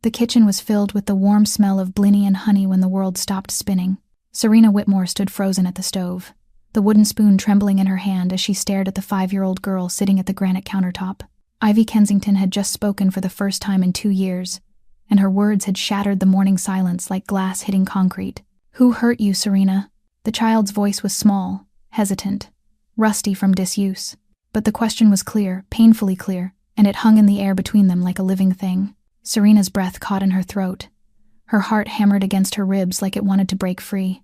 The kitchen was filled with the warm smell of blini and honey when the world stopped spinning. Serena Whitmore stood frozen at the stove, the wooden spoon trembling in her hand as she stared at the 5-year-old girl sitting at the granite countertop. Ivy Kensington had just spoken for the first time in 2 years, and her words had shattered the morning silence like glass hitting concrete. "Who hurt you, Serena?" The child's voice was small, hesitant, rusty from disuse. But the question was clear, painfully clear, and it hung in the air between them like a living thing. Serena's breath caught in her throat. Her heart hammered against her ribs like it wanted to break free.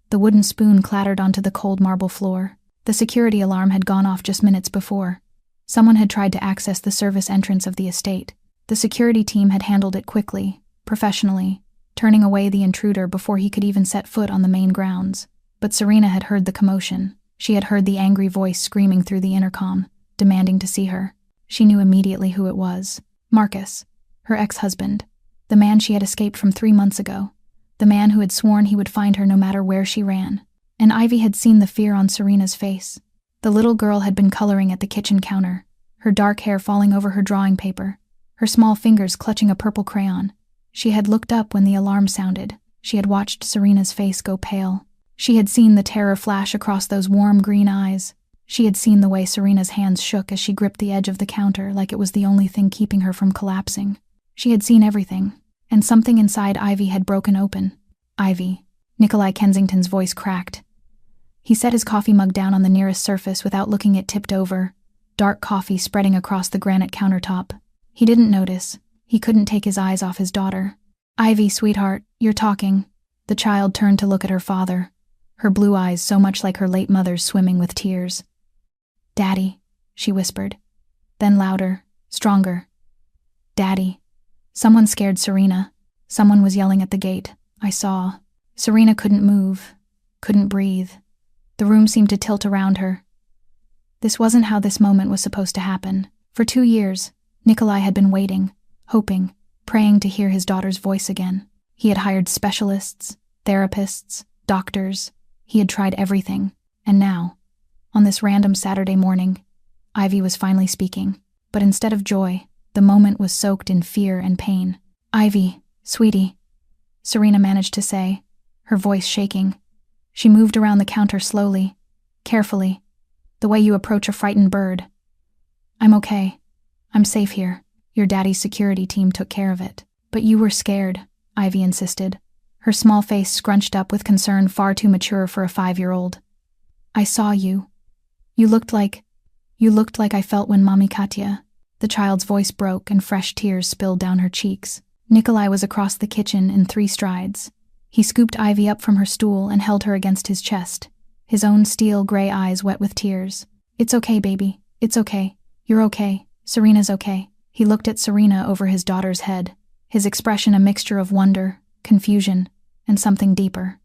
The wooden spoon clattered onto the cold marble floor. The security alarm had gone off just minutes before. Someone had tried to access the service entrance of the estate. The security team had handled it quickly, professionally, turning away the intruder before he could even set foot on the main grounds. But Serena had heard the commotion. She had heard the angry voice screaming through the intercom, demanding to see her. She knew immediately who it was. Marcus, her ex-husband, the man she had escaped from 3 months ago, the man who had sworn he would find her no matter where she ran. And Ivy had seen the fear on Serena's face. The little girl had been coloring at the kitchen counter, her dark hair falling over her drawing paper, her small fingers clutching a purple crayon. She had looked up when the alarm sounded. She had watched Serena's face go pale. She had seen the terror flash across those warm green eyes. She had seen the way Serena's hands shook as she gripped the edge of the counter like it was the only thing keeping her from collapsing. She had seen everything, and something inside Ivy had broken open. "Ivy," Nikolai Kensington's voice cracked. He set his coffee mug down on the nearest surface without looking it tipped over, dark coffee spreading across the granite countertop. He didn't notice. He couldn't take his eyes off his daughter. "Ivy, sweetheart, you're talking." The child turned to look at her father, her blue eyes so much like her late mother's swimming with tears. "Daddy," she whispered. Then louder, stronger. "Daddy." Someone scared Serena. Someone was yelling at the gate. I saw. Serena couldn't move, couldn't breathe. The room seemed to tilt around her. This wasn't how this moment was supposed to happen. For 2 years, Nikolai had been waiting, hoping, praying to hear his daughter's voice again. He had hired specialists, therapists, doctors. He had tried everything. And now, on this random Saturday morning, Ivy was finally speaking. But instead of joy, the moment was soaked in fear and pain. "Ivy, sweetie," Serena managed to say, her voice shaking. She moved around the counter slowly, carefully, the way you approach a frightened bird. "I'm okay. I'm safe here. Your daddy's security team took care of it." "But you were scared," Ivy insisted, her small face scrunched up with concern far too mature for a 5-year-old. "I saw you. You looked like I felt when Mommy Katya." The child's voice broke and fresh tears spilled down her cheeks. Nikolai was across the kitchen in 3 strides. He scooped Ivy up from her stool and held her against his chest, his own steel gray eyes wet with tears. "It's okay, baby. It's okay. You're okay. Serena's okay." He looked at Serena over his daughter's head, his expression a mixture of wonder, confusion, and something deeper.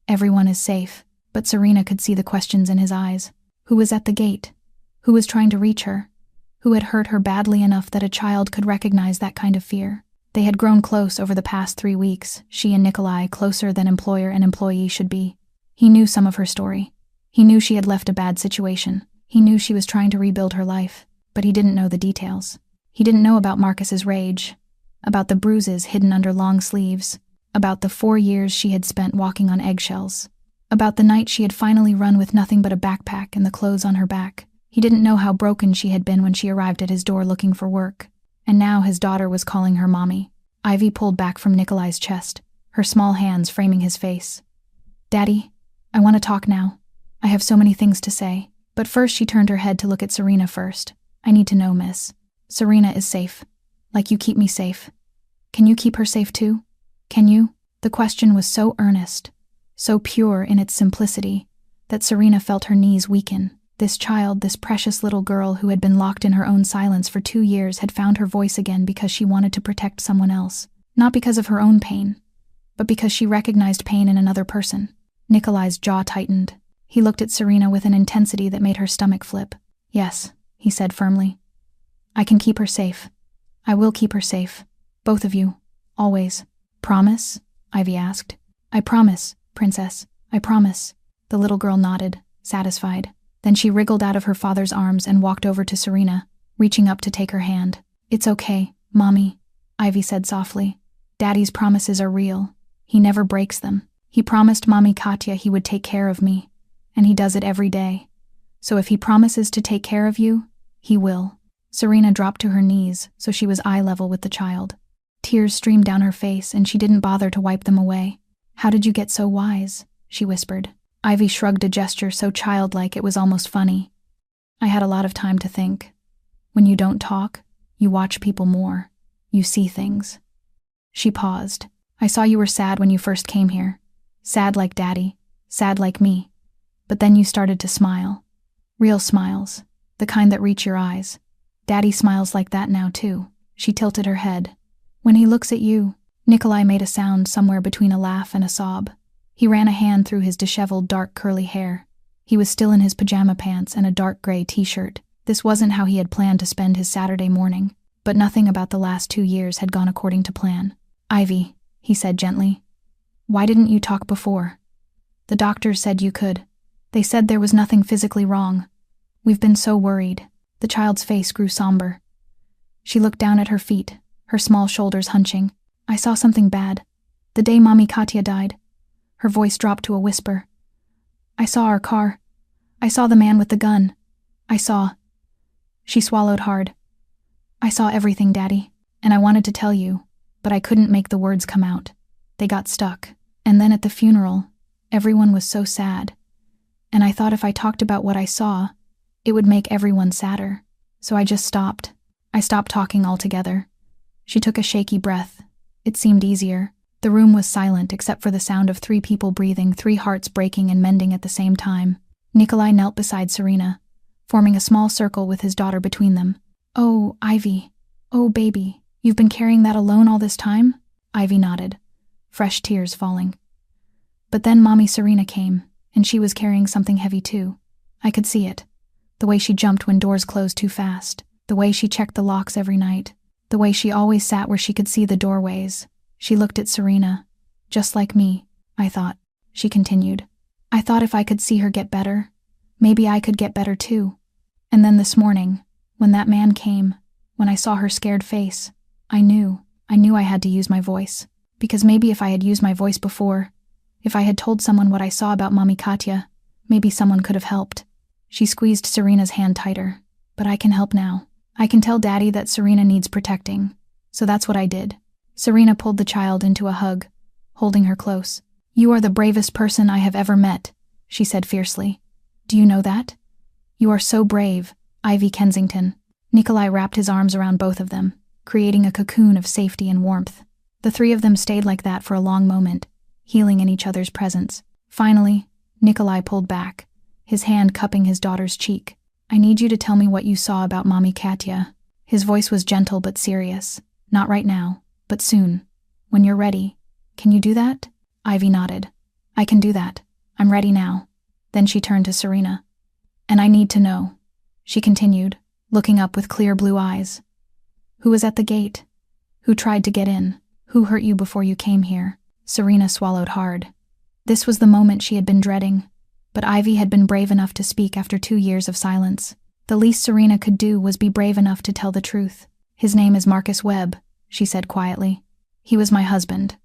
Everyone is safe, but Serena could see the questions in his eyes. Who was at the gate? Who was trying to reach her? Who had hurt her badly enough that a child could recognize that kind of fear? They had grown close over the past 3 weeks, she and Nikolai, closer than employer and employee should be. He knew some of her story. He knew she had left a bad situation. He knew she was trying to rebuild her life, but he didn't know the details. He didn't know about Marcus's rage, about the bruises hidden under long sleeves, about the 4 years she had spent walking on eggshells, about the night she had finally run with nothing but a backpack and the clothes on her back. He didn't know how broken she had been when she arrived at his door looking for work. And now his daughter was calling her mommy. Ivy pulled back from Nikolai's chest, her small hands framing his face. "Daddy, I want to talk now. I have so many things to say." But first she turned her head to look at Serena first. "I need to know, miss. Serena is safe. Like you keep me safe. Can you keep her safe too? Can you?" The question was so earnest, so pure in its simplicity, that Serena felt her knees weaken. This child, this precious little girl who had been locked in her own silence for 2 years, had found her voice again because she wanted to protect someone else. Not because of her own pain, but because she recognized pain in another person. Nikolai's jaw tightened. He looked at Serena with an intensity that made her stomach flip. "Yes," he said firmly. "I can keep her safe. I will keep her safe. Both of you. Always." "Promise?" Ivy asked. "I promise, princess. I promise." The little girl nodded, satisfied. Then she wriggled out of her father's arms and walked over to Serena, reaching up to take her hand. "It's okay, Mommy. Ivy said softly. Daddy's promises are real. He never breaks them. He promised Mommy Katya he would take care of me, and he does it every day. So if he promises to take care of you, he will. Serena dropped to her knees so she was eye level with the child. Tears streamed down her face and she didn't bother to wipe them away. How did you get so wise? She whispered. Ivy shrugged a gesture so childlike it was almost funny. I had a lot of time to think. When you don't talk, you watch people more. You see things. She paused. I saw you were sad when you first came here. Sad like Daddy. Sad like me. But then you started to smile. Real smiles. The kind that reach your eyes. Daddy smiles like that now too. She tilted her head. When he looks at you, Nikolai made a sound somewhere between a laugh and a sob. He ran a hand through his disheveled dark curly hair. He was still in his pajama pants and a dark gray t-shirt. This wasn't how he had planned to spend his Saturday morning, but nothing about the last 2 years had gone according to plan. Ivy, he said gently. Why didn't you talk before? The doctors said you could. They said there was nothing physically wrong. We've been so worried. The child's face grew somber. She looked down at her feet, her small shoulders hunching. I saw something bad. The day Mommy Katya died. Her voice dropped to a whisper. I saw our car. I saw the man with the gun. I saw. She swallowed hard. I saw everything, Daddy, and I wanted to tell you, but I couldn't make the words come out. They got stuck. And then at the funeral, everyone was so sad. And I thought if I talked about what I saw, it would make everyone sadder. So I just stopped. I stopped talking altogether. She took a shaky breath. It seemed easier. The room was silent except for the sound of 3 people breathing, 3 hearts breaking and mending at the same time. Nikolai knelt beside Serena, forming a small circle with his daughter between them. Oh, Ivy. Oh, baby. You've been carrying that alone all this time? Ivy nodded, fresh tears falling. But then Mommy Serena came, and she was carrying something heavy too. I could see it. The way she jumped when doors closed too fast. The way she checked the locks every night. The way she always sat where she could see the doorways. She looked at Serena. Just like me, I thought. She continued. I thought if I could see her get better, maybe I could get better too. And then this morning, when that man came, when I saw her scared face, I knew I had to use my voice. Because maybe if I had used my voice before, if I had told someone what I saw about Mommy Katya, maybe someone could have helped. She squeezed Serena's hand tighter. But I can help now. I can tell Daddy that Serena needs protecting. So that's what I did. Serena pulled the child into a hug, holding her close. You are the bravest person I have ever met, she said fiercely. Do you know that? You are so brave, Ivy Kensington. Nikolai wrapped his arms around both of them, creating a cocoon of safety and warmth. The 3 of them stayed like that for a long moment, healing in each other's presence. Finally, Nikolai pulled back, his hand cupping his daughter's cheek. I need you to tell me what you saw about Mommy Katya. His voice was gentle but serious. Not right now, but soon. When you're ready. Can you do that? Ivy nodded. I can do that. I'm ready now. Then she turned to Serena. And I need to know, she continued, looking up with clear blue eyes. Who was at the gate? Who tried to get in? Who hurt you before you came here? Serena swallowed hard. This was the moment she had been dreading. But Ivy had been brave enough to speak after 2 years of silence. The least Serena could do was be brave enough to tell the truth. His name is Marcus Webb, she said quietly. He was my husband.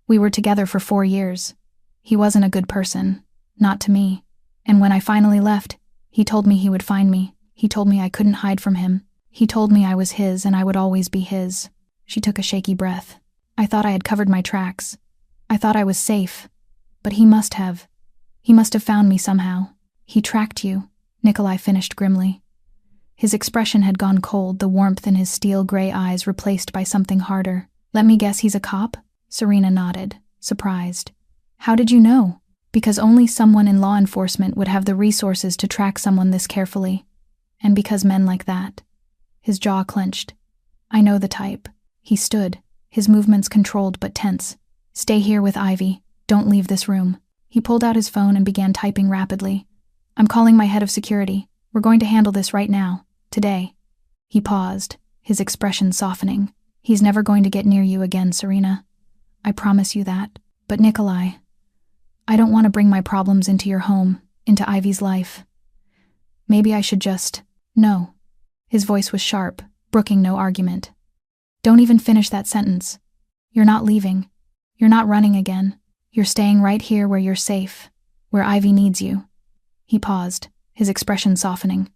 We were together for 4 years. He wasn't a good person. Not to me. And when I finally left, he told me he would find me. He told me I couldn't hide from him. He told me I was his and I would always be his. She took a shaky breath. I thought I had covered my tracks. I thought I was safe. But he must have. He must have found me somehow. He tracked you, Nikolai finished grimly. His expression had gone cold, the warmth in his steel gray eyes replaced by something harder. Let me guess he's a cop? Serena nodded, surprised. How did you know? Because only someone in law enforcement would have the resources to track someone this carefully. And because men like that. His jaw clenched. I know the type. He stood, his movements controlled but tense. Stay here with Ivy. Don't leave this room. He pulled out his phone and began typing rapidly. I'm calling my head of security. We're going to handle this right now. Today. He paused, his expression softening. He's never going to get near you again, Serena. I promise you that. But Nikolai, I don't want to bring my problems into your home, into Ivy's life. Maybe I should just... No. His voice was sharp, brooking no argument. Don't even finish that sentence. You're not leaving. You're not running again. You're staying right here where you're safe, where Ivy needs you. He paused, his expression softening.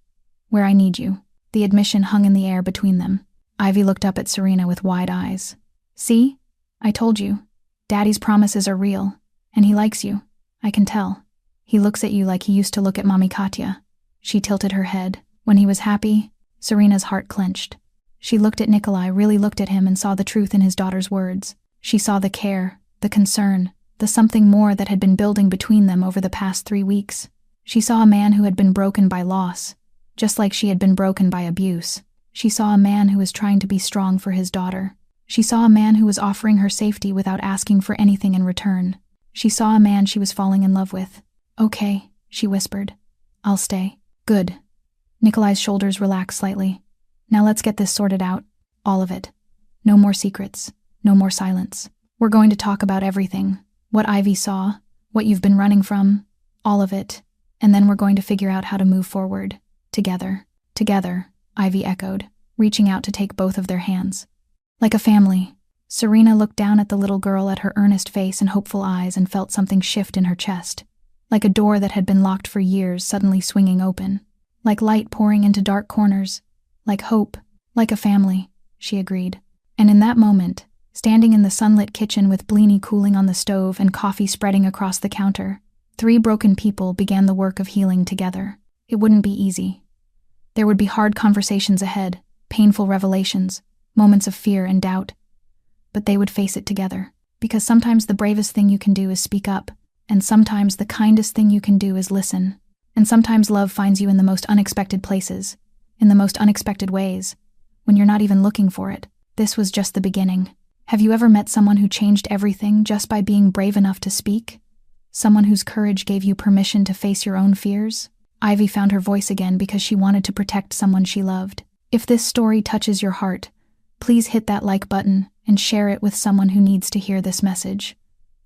Where I need you. The admission hung in the air between them. Ivy looked up at Serena with wide eyes. See? I told you. Daddy's promises are real, and he likes you. I can tell. He looks at you like he used to look at Mommy Katya. She tilted her head. When he was happy, Serena's heart clenched. She looked at Nikolai, really looked at him, and saw the truth in his daughter's words. She saw the care, the concern, the something more that had been building between them over the past 3 weeks. She saw a man who had been broken by loss, just like she had been broken by abuse. She saw a man who was trying to be strong for his daughter. She saw a man who was offering her safety without asking for anything in return. She saw a man she was falling in love with. Okay, she whispered. I'll stay. Good. Nikolai's shoulders relaxed slightly. Now let's get this sorted out. All of it. No more secrets. No more silence. We're going to talk about everything. What Ivy saw, what you've been running from, all of it. And then we're going to figure out how to move forward. Together. Together, Ivy echoed, reaching out to take both of their hands. Like a family. Serena looked down at the little girl, at her earnest face and hopeful eyes, and felt something shift in her chest. Like a door that had been locked for years suddenly swinging open. Like light pouring into dark corners. Like hope. Like a family, she agreed. And in that moment, standing in the sunlit kitchen with blini cooling on the stove and coffee spreading across the counter, 3 broken people began the work of healing together. It wouldn't be easy. There would be hard conversations ahead, painful revelations, moments of fear and doubt. But they would face it together, because sometimes the bravest thing you can do is speak up, and sometimes the kindest thing you can do is listen, and sometimes love finds you in the most unexpected places, in the most unexpected ways, when you're not even looking for it. This was just the beginning. Have you ever met someone who changed everything just by being brave enough to speak? Someone whose courage gave you permission to face your own fears? Ivy found her voice again because she wanted to protect someone she loved. If this story touches your heart, please hit that like button and share it with someone who needs to hear this message.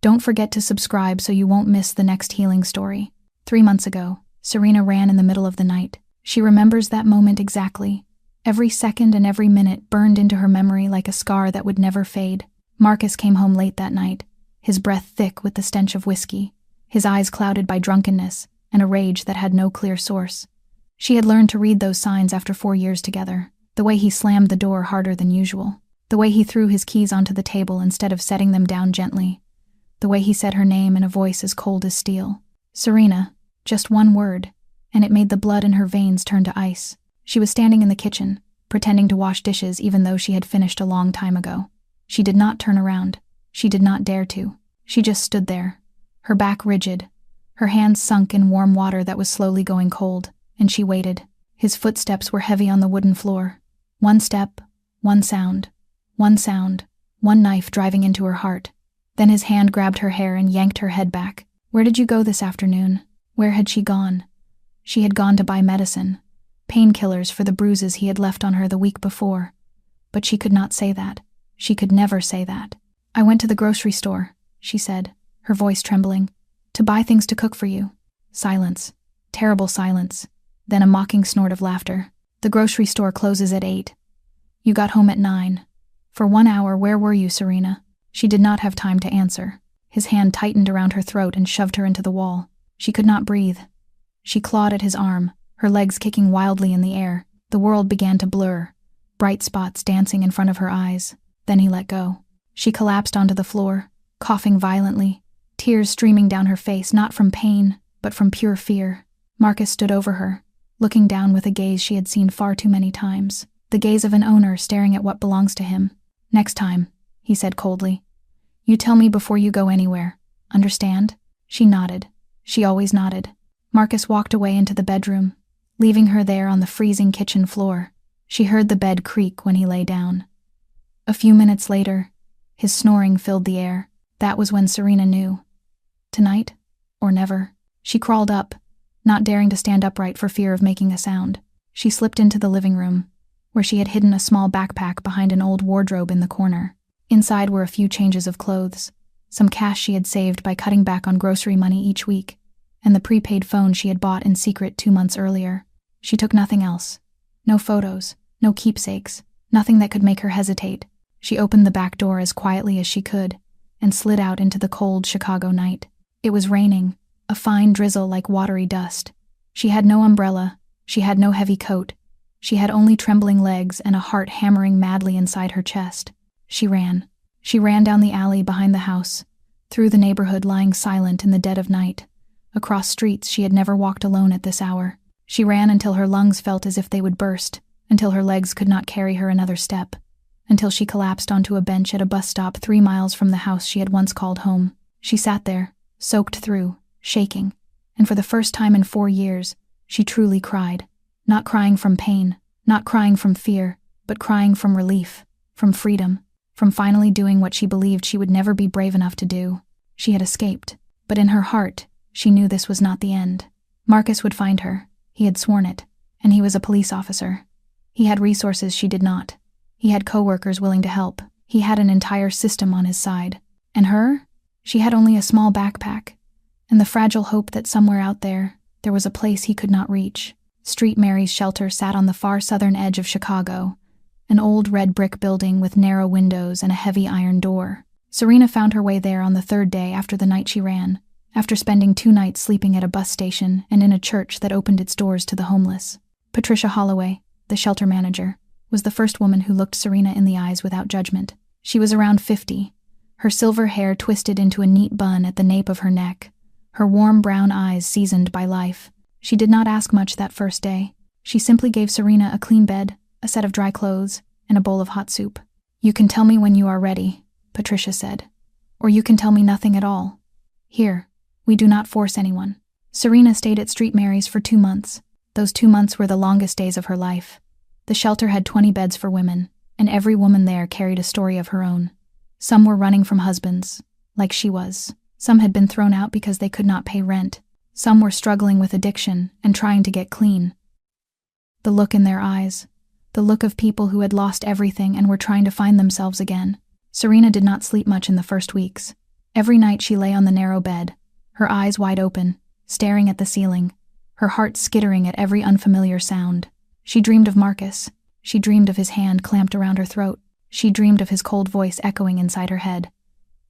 Don't forget to subscribe so you won't miss the next healing story. 3 months ago, Serena ran in the middle of the night. She remembers that moment exactly. Every second and every minute burned into her memory like a scar that would never fade. Marcus came home late that night, his breath thick with the stench of whiskey, his eyes clouded by drunkenness and a rage that had no clear source. She had learned to read those signs after 4 years together. The way he slammed the door harder than usual. The way he threw his keys onto the table instead of setting them down gently. The way he said her name in a voice as cold as steel. Serena, just one word, and it made the blood in her veins turn to ice. She was standing in the kitchen, pretending to wash dishes even though she had finished a long time ago. She did not turn around. She did not dare to. She just stood there, her back rigid, her hands sunk in warm water that was slowly going cold, and she waited. His footsteps were heavy on the wooden floor. One step, one sound, one knife driving into her heart. Then his hand grabbed her hair and yanked her head back. Where did you go this afternoon? Where had she gone? She had gone to buy medicine, painkillers for the bruises he had left on her the week before. But she could not say that. She could never say that. I went to the grocery store, she said, her voice trembling, to buy things to cook for you. Silence. Terrible silence. Then a mocking snort of laughter. The grocery store closes at 8. You got home at 9. For 1 hour, where were you, Serena? She did not have time to answer. His hand tightened around her throat and shoved her into the wall. She could not breathe. She clawed at his arm, her legs kicking wildly in the air. The world began to blur, bright spots dancing in front of her eyes. Then he let go. She collapsed onto the floor, coughing violently, tears streaming down her face, not from pain, but from pure fear. Marcus stood over her, looking down with a gaze she had seen far too many times. The gaze of an owner staring at what belongs to him. Next time, he said coldly. You tell me before you go anywhere. Understand? She nodded. She always nodded. Marcus walked away into the bedroom, leaving her there on the freezing kitchen floor. She heard the bed creak when he lay down. A few minutes later, his snoring filled the air. That was when Serena knew. Tonight, or never. She crawled up, not daring to stand upright for fear of making a sound. She slipped into the living room, where she had hidden a small backpack behind an old wardrobe in the corner. Inside were a few changes of clothes, some cash she had saved by cutting back on grocery money each week, and the prepaid phone she had bought in secret 2 months earlier. She took nothing else. No photos, no keepsakes, nothing that could make her hesitate. She opened the back door as quietly as she could and slid out into the cold Chicago night. It was raining, a fine drizzle like watery dust. She had no umbrella, she had no heavy coat. She had only trembling legs and a heart hammering madly inside her chest. She ran. She ran down the alley behind the house, through the neighborhood lying silent in the dead of night, across streets she had never walked alone at this hour. She ran until her lungs felt as if they would burst, until her legs could not carry her another step, until she collapsed onto a bench at a bus stop 3 miles from the house she had once called home. She sat there, soaked through, shaking, and for the first time in 4 years, she truly cried. Not crying from pain, not crying from fear, but crying from relief, from freedom, from finally doing what she believed she would never be brave enough to do. She had escaped, but in her heart, she knew this was not the end. Marcus would find her, he had sworn it, and he was a police officer. He had resources she did not. He had coworkers willing to help. He had an entire system on his side. And her? She had only a small backpack, and the fragile hope that somewhere out there was a place he could not reach. Street Mary's shelter sat on the far southern edge of Chicago, an old red brick building with narrow windows and a heavy iron door. Serena found her way there on the 3rd day after the night she ran, after spending 2 nights sleeping at a bus station and in a church that opened its doors to the homeless. Patricia Holloway, the shelter manager, was the first woman who looked Serena in the eyes without judgment. She was around 50, her silver hair twisted into a neat bun at the nape of her neck, her warm brown eyes seasoned by life. She did not ask much that first day. She simply gave Serena a clean bed, a set of dry clothes, and a bowl of hot soup. "You can tell me when you are ready," Patricia said. "Or you can tell me nothing at all. Here, we do not force anyone." Serena stayed at Street Mary's for 2 months. Those 2 months were the longest days of her life. The shelter had 20 beds for women, and every woman there carried a story of her own. Some were running from husbands, like she was. Some had been thrown out because they could not pay rent. Some were struggling with addiction and trying to get clean. The look in their eyes, the look of people who had lost everything and were trying to find themselves again. Serena did not sleep much in the first weeks. Every night she lay on the narrow bed, her eyes wide open, staring at the ceiling, her heart skittering at every unfamiliar sound. She dreamed of Marcus. She dreamed of his hand clamped around her throat. She dreamed of his cold voice echoing inside her head.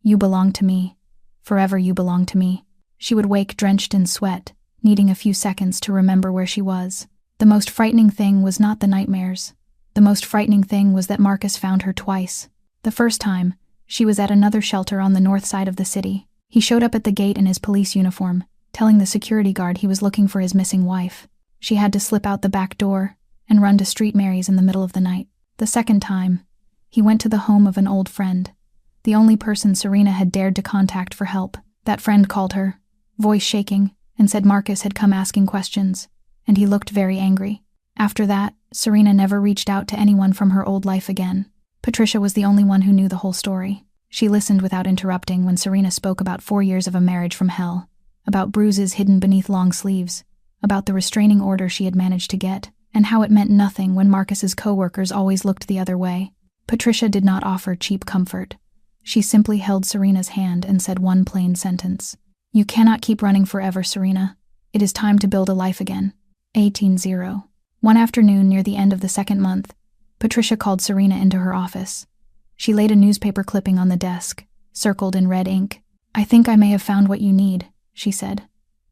"You belong to me. Forever you belong to me." She would wake drenched in sweat, needing a few seconds to remember where she was. The most frightening thing was not the nightmares. The most frightening thing was that Marcus found her twice. The first time, she was at another shelter on the north side of the city. He showed up at the gate in his police uniform, telling the security guard he was looking for his missing wife. She had to slip out the back door and run to Street Mary's in the middle of the night. The second time, he went to the home of an old friend, the only person Serena had dared to contact for help. That friend called her, voice shaking, and said Marcus had come asking questions, and he looked very angry. After that, Serena never reached out to anyone from her old life again. Patricia was the only one who knew the whole story. She listened without interrupting when Serena spoke about 4 years of a marriage from hell, about bruises hidden beneath long sleeves, about the restraining order she had managed to get, and how it meant nothing when Marcus's co-workers always looked the other way. Patricia did not offer cheap comfort. She simply held Serena's hand and said one plain sentence. "You cannot keep running forever, Serena. It is time to build a life again." 18-0. One afternoon near the end of the 2nd month, Patricia called Serena into her office. She laid a newspaper clipping on the desk, circled in red ink. "I think I may have found what you need," she said.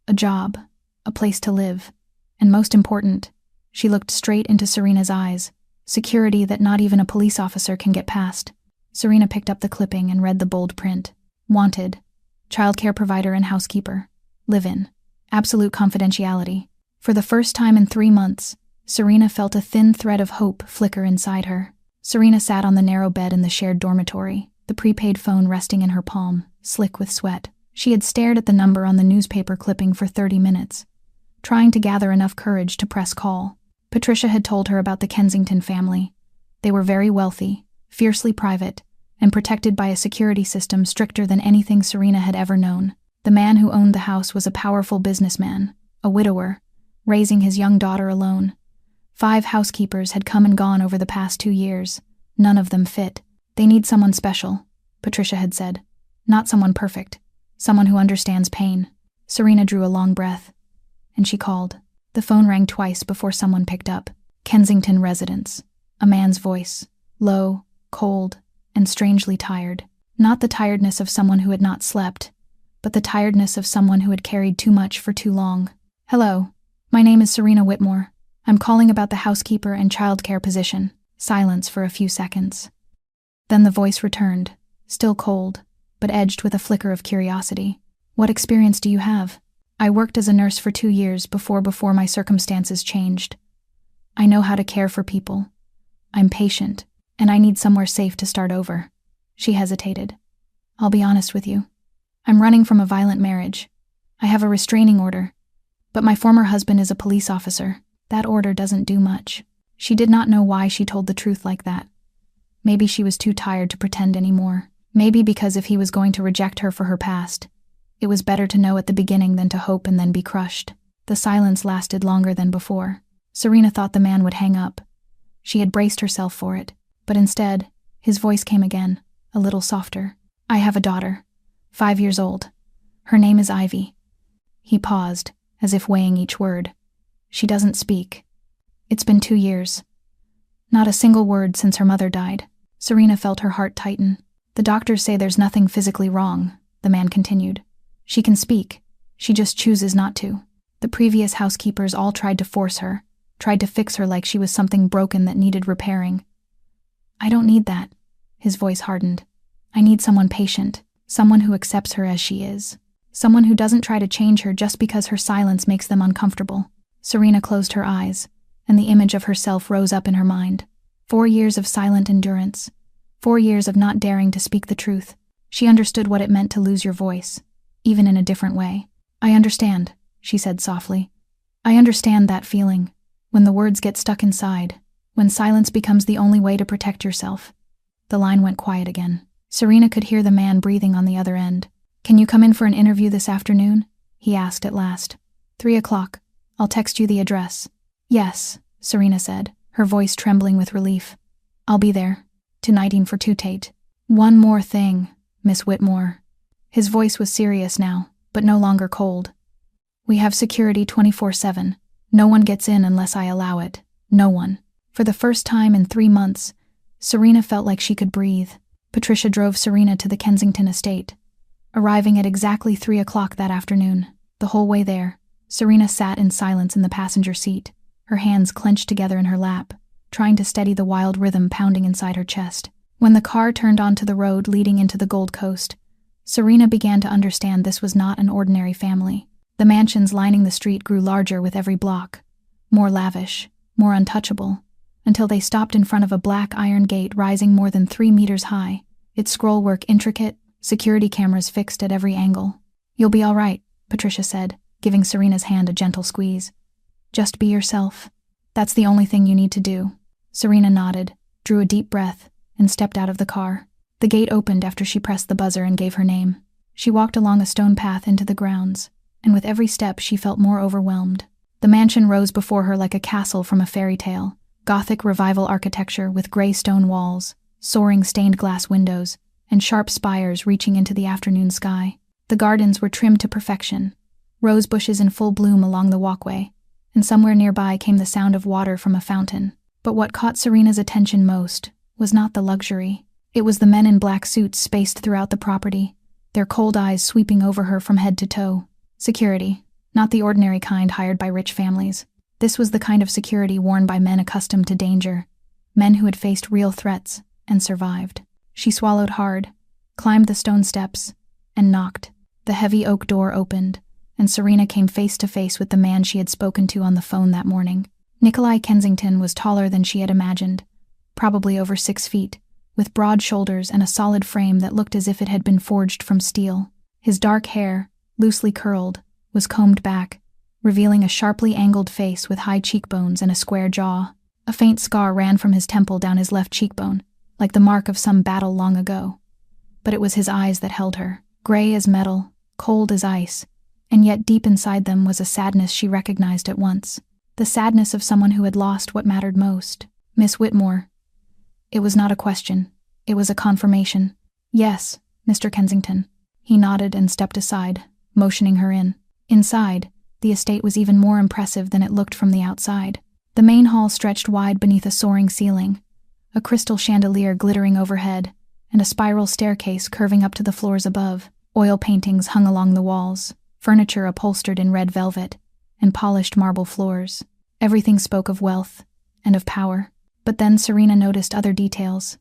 "A job, a place to live, and most important," she looked straight into Serena's eyes, security that not even a police officer can get past. Serena picked up the clipping and read the bold print. "Wanted. Childcare provider and housekeeper. Live-in. Absolute confidentiality." For the first time in 3 months, Serena felt a thin thread of hope flicker inside her. Serena sat on the narrow bed in the shared dormitory, the prepaid phone resting in her palm, slick with sweat. She had stared at the number on the newspaper clipping for 30 minutes, trying to gather enough courage to press call. Patricia had told her about the Kensington family. They were very wealthy, fiercely private, and protected by a security system stricter than anything Serena had ever known. The man who owned the house was a powerful businessman, a widower, raising his young daughter alone. 5 housekeepers had come and gone over the past 2 years, none of them fit. "They need someone special," Patricia had said. "Not someone perfect, someone who understands pain." Serena drew a long breath, and she called. The phone rang twice before someone picked up. Kensington residence. A man's voice, low, cold, and strangely tired. Not the tiredness of someone who had not slept, but the tiredness of someone who had carried too much for too long. "Hello, my name is Serena Whitmore. I'm calling about the housekeeper and childcare position." Silence for a few seconds. Then the voice returned, still cold, but edged with a flicker of curiosity. "What experience do you have?" "I worked as a nurse for 2 years before my circumstances changed. I know how to care for people. I'm patient, and I need somewhere safe to start over." She hesitated. "I'll be honest with you. I'm running from a violent marriage. I have a restraining order, but my former husband is a police officer. That order doesn't do much." She did not know why she told the truth like that. Maybe she was too tired to pretend anymore. Maybe because if he was going to reject her for her past, it was better to know at the beginning than to hope and then be crushed. The silence lasted longer than before. Serena thought the man would hang up. She had braced herself for it, but instead, his voice came again, a little softer. "I have a daughter, 5 years old. Her name is Ivy." He paused, as if weighing each word. "She doesn't speak. It's been 2 years. Not a single word since her mother died." Serena felt her heart tighten. "The doctors say there's nothing physically wrong," the man continued. "She can speak. She just chooses not to. The previous housekeepers all tried to force her, tried to fix her like she was something broken that needed repairing. I don't need that." His voice hardened. "I need someone patient, someone who accepts her as she is. Someone who doesn't try to change her just because her silence makes them uncomfortable." Serena closed her eyes, and the image of herself rose up in her mind. 4 years of silent endurance. 4 years of not daring to speak the truth. She understood what it meant to lose your voice, even in a different way. "I understand," she said softly. "I understand that feeling, when the words get stuck inside, when silence becomes the only way to protect yourself." The line went quiet again. Serena could hear the man breathing on the other end. "Can you come in for an interview this afternoon?" he asked at last. 3 o'clock. I'll text you the address." "Yes," Serena said, her voice trembling with relief. "I'll be there. Tonighting for two Tate." "One more thing, Miss Whitmore." His voice was serious now, but no longer cold. "We have security 24/7. No one gets in unless I allow it. No one." For the first time in 3 months, Serena felt like she could breathe. Patricia drove Serena to the Kensington estate, arriving at exactly 3 o'clock that afternoon. The whole way there, Serena sat in silence in the passenger seat, her hands clenched together in her lap, trying to steady the wild rhythm pounding inside her chest. When the car turned onto the road leading into the Gold Coast, Serena began to understand this was not an ordinary family. The mansions lining the street grew larger with every block, more lavish, more untouchable, until they stopped in front of a black iron gate rising more than 3 meters high, its scrollwork intricate, security cameras fixed at every angle. "You'll be all right," Patricia said, giving Serena's hand a gentle squeeze. "Just be yourself. That's the only thing you need to do." Serena nodded, drew a deep breath, and stepped out of the car. The gate opened after she pressed the buzzer and gave her name. She walked along a stone path into the grounds, and with every step she felt more overwhelmed. The mansion rose before her like a castle from a fairy tale, Gothic revival architecture with gray stone walls, soaring stained glass windows, and sharp spires reaching into the afternoon sky. The gardens were trimmed to perfection, rose bushes in full bloom along the walkway, and somewhere nearby came the sound of water from a fountain. But what caught Serena's attention most was not the luxury. It was the men in black suits spaced throughout the property, their cold eyes sweeping over her from head to toe. Security, not the ordinary kind hired by rich families. This was the kind of security worn by men accustomed to danger, men who had faced real threats and survived. She swallowed hard, climbed the stone steps, and knocked. The heavy oak door opened, and Serena came face to face with the man she had spoken to on the phone that morning. Nikolai Kensington was taller than she had imagined, probably over 6 feet, with broad shoulders and a solid frame that looked as if it had been forged from steel. His dark hair, loosely curled, was combed back, revealing a sharply angled face with high cheekbones and a square jaw. A faint scar ran from his temple down his left cheekbone, like the mark of some battle long ago. But it was his eyes that held her, gray as metal, cold as ice, and yet deep inside them was a sadness she recognized at once. The sadness of someone who had lost what mattered most. "Miss Whitmore." It was not a question. It was a confirmation. "Yes, Mr. Kensington." He nodded and stepped aside, motioning her in. Inside, the estate was even more impressive than it looked from the outside. The main hall stretched wide beneath a soaring ceiling, a crystal chandelier glittering overhead, and a spiral staircase curving up to the floors above. Oil paintings hung along the walls, furniture upholstered in red velvet, and polished marble floors. Everything spoke of wealth and of power. But then Serena noticed other details.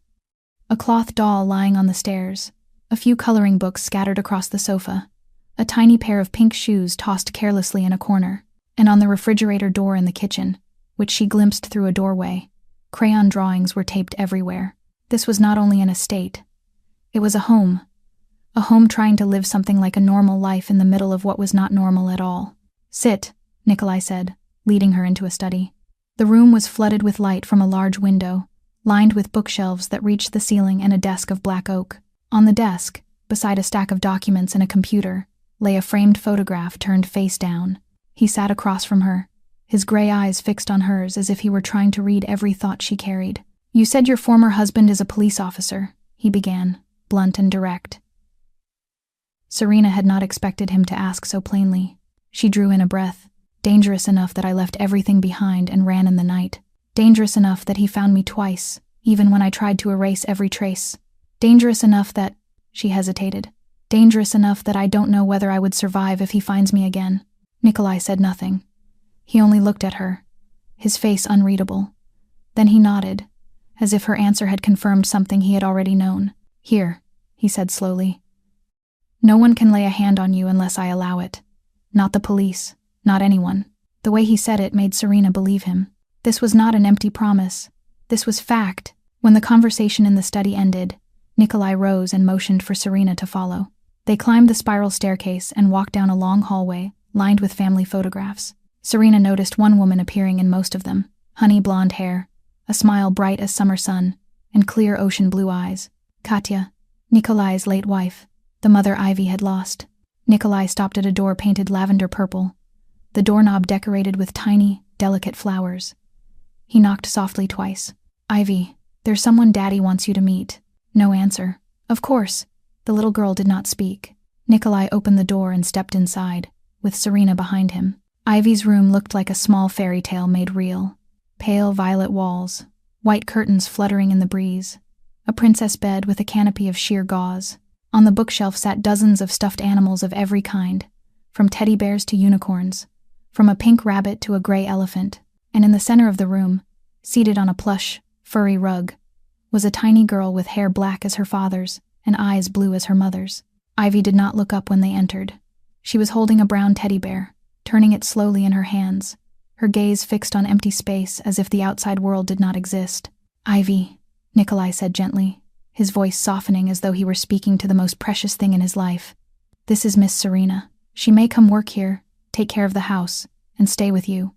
A cloth doll lying on the stairs, a few coloring books scattered across the sofa, a tiny pair of pink shoes tossed carelessly in a corner, and on the refrigerator door in the kitchen, which she glimpsed through a doorway, crayon drawings were taped everywhere. This was not only an estate. It was a home trying to live something like a normal life in the middle of what was not normal at all. "Sit," Nikolai said, leading her into a study. The room was flooded with light from a large window, lined with bookshelves that reached the ceiling and a desk of black oak. On the desk, beside a stack of documents and a computer, lay a framed photograph turned face down. He sat across from her, his gray eyes fixed on hers as if he were trying to read every thought she carried. "You said your former husband is a police officer," he began, blunt and direct. Serena had not expected him to ask so plainly. She drew in a breath. "Dangerous enough that I left everything behind and ran in the night. Dangerous enough that he found me twice, even when I tried to erase every trace. Dangerous enough that—" she hesitated. "Dangerous enough that I don't know whether I would survive if he finds me again." Nikolai said nothing. He only looked at her, his face unreadable. Then he nodded, as if her answer had confirmed something he had already known. "Here," he said slowly. "No one can lay a hand on you unless I allow it. Not the police, not anyone." The way he said it made Serena believe him. This was not an empty promise. This was fact. When the conversation in the study ended, Nikolai rose and motioned for Serena to follow. They climbed the spiral staircase and walked down a long hallway, lined with family photographs. Serena noticed one woman appearing in most of them, honey blonde hair, a smile bright as summer sun, and clear ocean blue eyes. Katya, Nikolai's late wife, the mother Ivy had lost. Nikolai stopped at a door painted lavender purple, the doorknob decorated with tiny, delicate flowers. He knocked softly twice. "Ivy, there's someone Daddy wants you to meet." No answer. "Of course." The little girl did not speak. Nikolai opened the door and stepped inside, with Serena behind him. Ivy's room looked like a small fairy tale made real. Pale violet walls, white curtains fluttering in the breeze, a princess bed with a canopy of sheer gauze. On the bookshelf sat dozens of stuffed animals of every kind, from teddy bears to unicorns, from a pink rabbit to a gray elephant, and in the center of the room, seated on a plush, furry rug, was a tiny girl with hair black as her father's and eyes blue as her mother's. Ivy did not look up when they entered. She was holding a brown teddy bear, turning it slowly in her hands, her gaze fixed on empty space as if the outside world did not exist. "Ivy," Nikolai said gently, his voice softening as though he were speaking to the most precious thing in his life. "This is Miss Serena. She may come work here, take care of the house, and stay with you.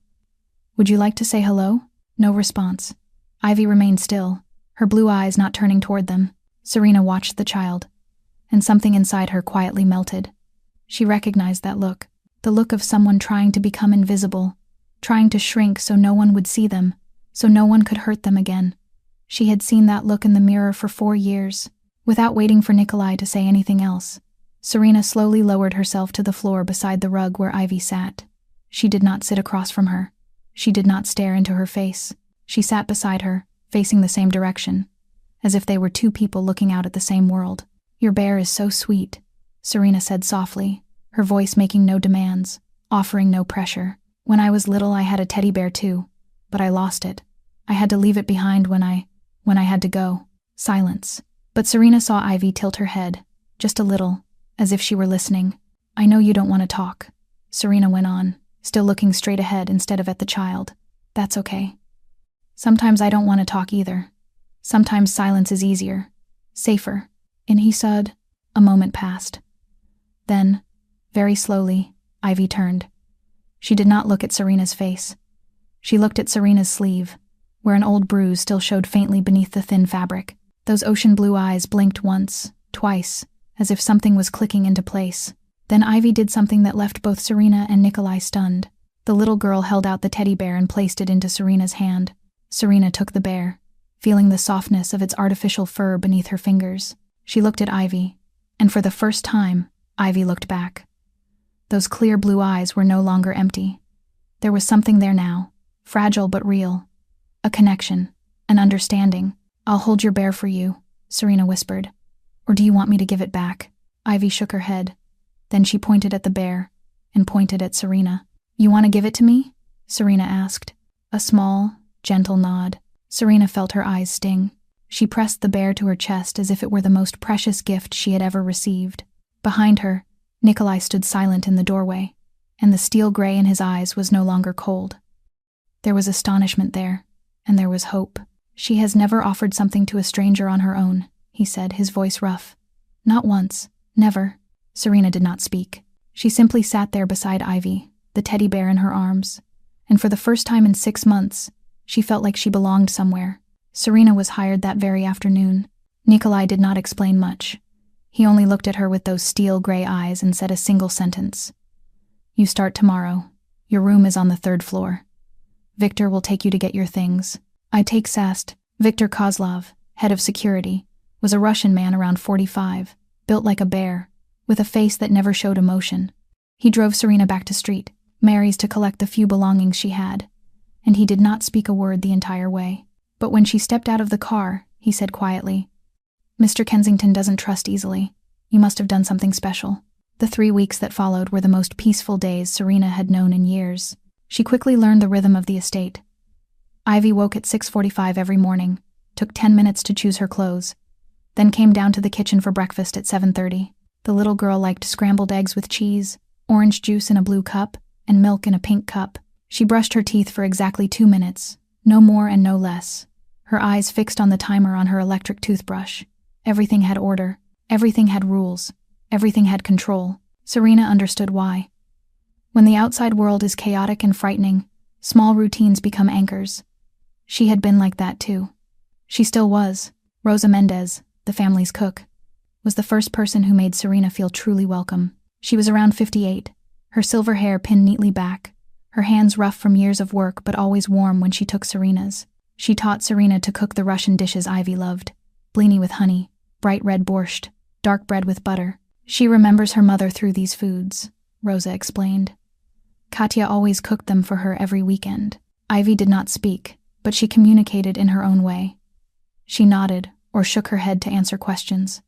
Would you like to say hello?" No response. Ivy remained still, her blue eyes not turning toward them. Serena watched the child, and something inside her quietly melted. She recognized that look, the look of someone trying to become invisible, trying to shrink so no one would see them, so no one could hurt them again. She had seen that look in the mirror for 4 years. Without waiting for Nikolai to say anything else, Serena slowly lowered herself to the floor beside the rug where Ivy sat. She did not sit across from her. She did not stare into her face. She sat beside her, facing the same direction, as if they were two people looking out at the same world. "Your bear is so sweet," Serena said softly, her voice making no demands, offering no pressure. "When I was little I had a teddy bear too, but I lost it. I had to leave it behind when I had to go." Silence. But Serena saw Ivy tilt her head, just a little, as if she were listening. "I know you don't want to talk," Serena went on, still looking straight ahead instead of at the child. "That's okay. Sometimes I don't want to talk either. Sometimes silence is easier, safer." And he said, a moment passed. Then, very slowly, Ivy turned. She did not look at Serena's face. She looked at Serena's sleeve, where an old bruise still showed faintly beneath the thin fabric. Those ocean blue eyes blinked once, twice, as if something was clicking into place. Then Ivy did something that left both Serena and Nikolai stunned. The little girl held out the teddy bear and placed it into Serena's hand. Serena took the bear, feeling the softness of its artificial fur beneath her fingers. She looked at Ivy, and for the first time, Ivy looked back. Those clear blue eyes were no longer empty. There was something there now, fragile but real. A connection, an understanding. "I'll hold your bear for you," Serena whispered. Or do you want me to give it back?" Ivy shook her head. Then she pointed at the bear and pointed at Serena. "You want to give it to me?" Serena asked. A small, gentle nod. Serena felt her eyes sting. She pressed the bear to her chest as if it were the most precious gift she had ever received. Behind her, Nikolai stood silent in the doorway, and the steel gray in his eyes was no longer cold. There was astonishment there, and there was hope. "She has never offered something to a stranger on her own," he said, his voice rough. "Not once. Never." Serena did not speak. She simply sat there beside Ivy, the teddy bear in her arms, and for the first time in 6 months, she felt like she belonged somewhere. Serena was hired that very afternoon. Nikolai did not explain much. He only looked at her with those steel gray eyes and said a single sentence. "You start tomorrow. Your room is on the 3rd floor. Victor will take you to get your things." I take Sast. Viktor Kozlov, head of security, was a Russian man around 45, built like a bear, with a face that never showed emotion. He drove Serena back to street, Mary's, to collect the few belongings she had, and he did not speak a word the entire way. But when she stepped out of the car, he said quietly, "Mr. Kensington doesn't trust easily. You must have done something special." The 3 weeks that followed were the most peaceful days Serena had known in years. She quickly learned the rhythm of the estate. Ivy woke at 6:45 every morning, took 10 minutes to choose her clothes, then came down to the kitchen for breakfast at 7:30. The little girl liked scrambled eggs with cheese, orange juice in a blue cup, and milk in a pink cup. She brushed her teeth for exactly 2 minutes, no more and no less, her eyes fixed on the timer on her electric toothbrush. Everything had order, everything had rules, everything had control. Serena understood why. When the outside world is chaotic and frightening, small routines become anchors. She had been like that too. She still was. Rosa Mendez, the family's cook, was the first person who made Serena feel truly welcome. She was around 58, her silver hair pinned neatly back, her hands rough from years of work but always warm when she took Serena's. She taught Serena to cook the Russian dishes Ivy loved: blini with honey, bright red borscht, dark bread with butter. She remembers her mother through these foods, Rosa explained. Katya always cooked them for her every weekend. Ivy did not speak, but she communicated in her own way. She nodded or shook her head to answer questions.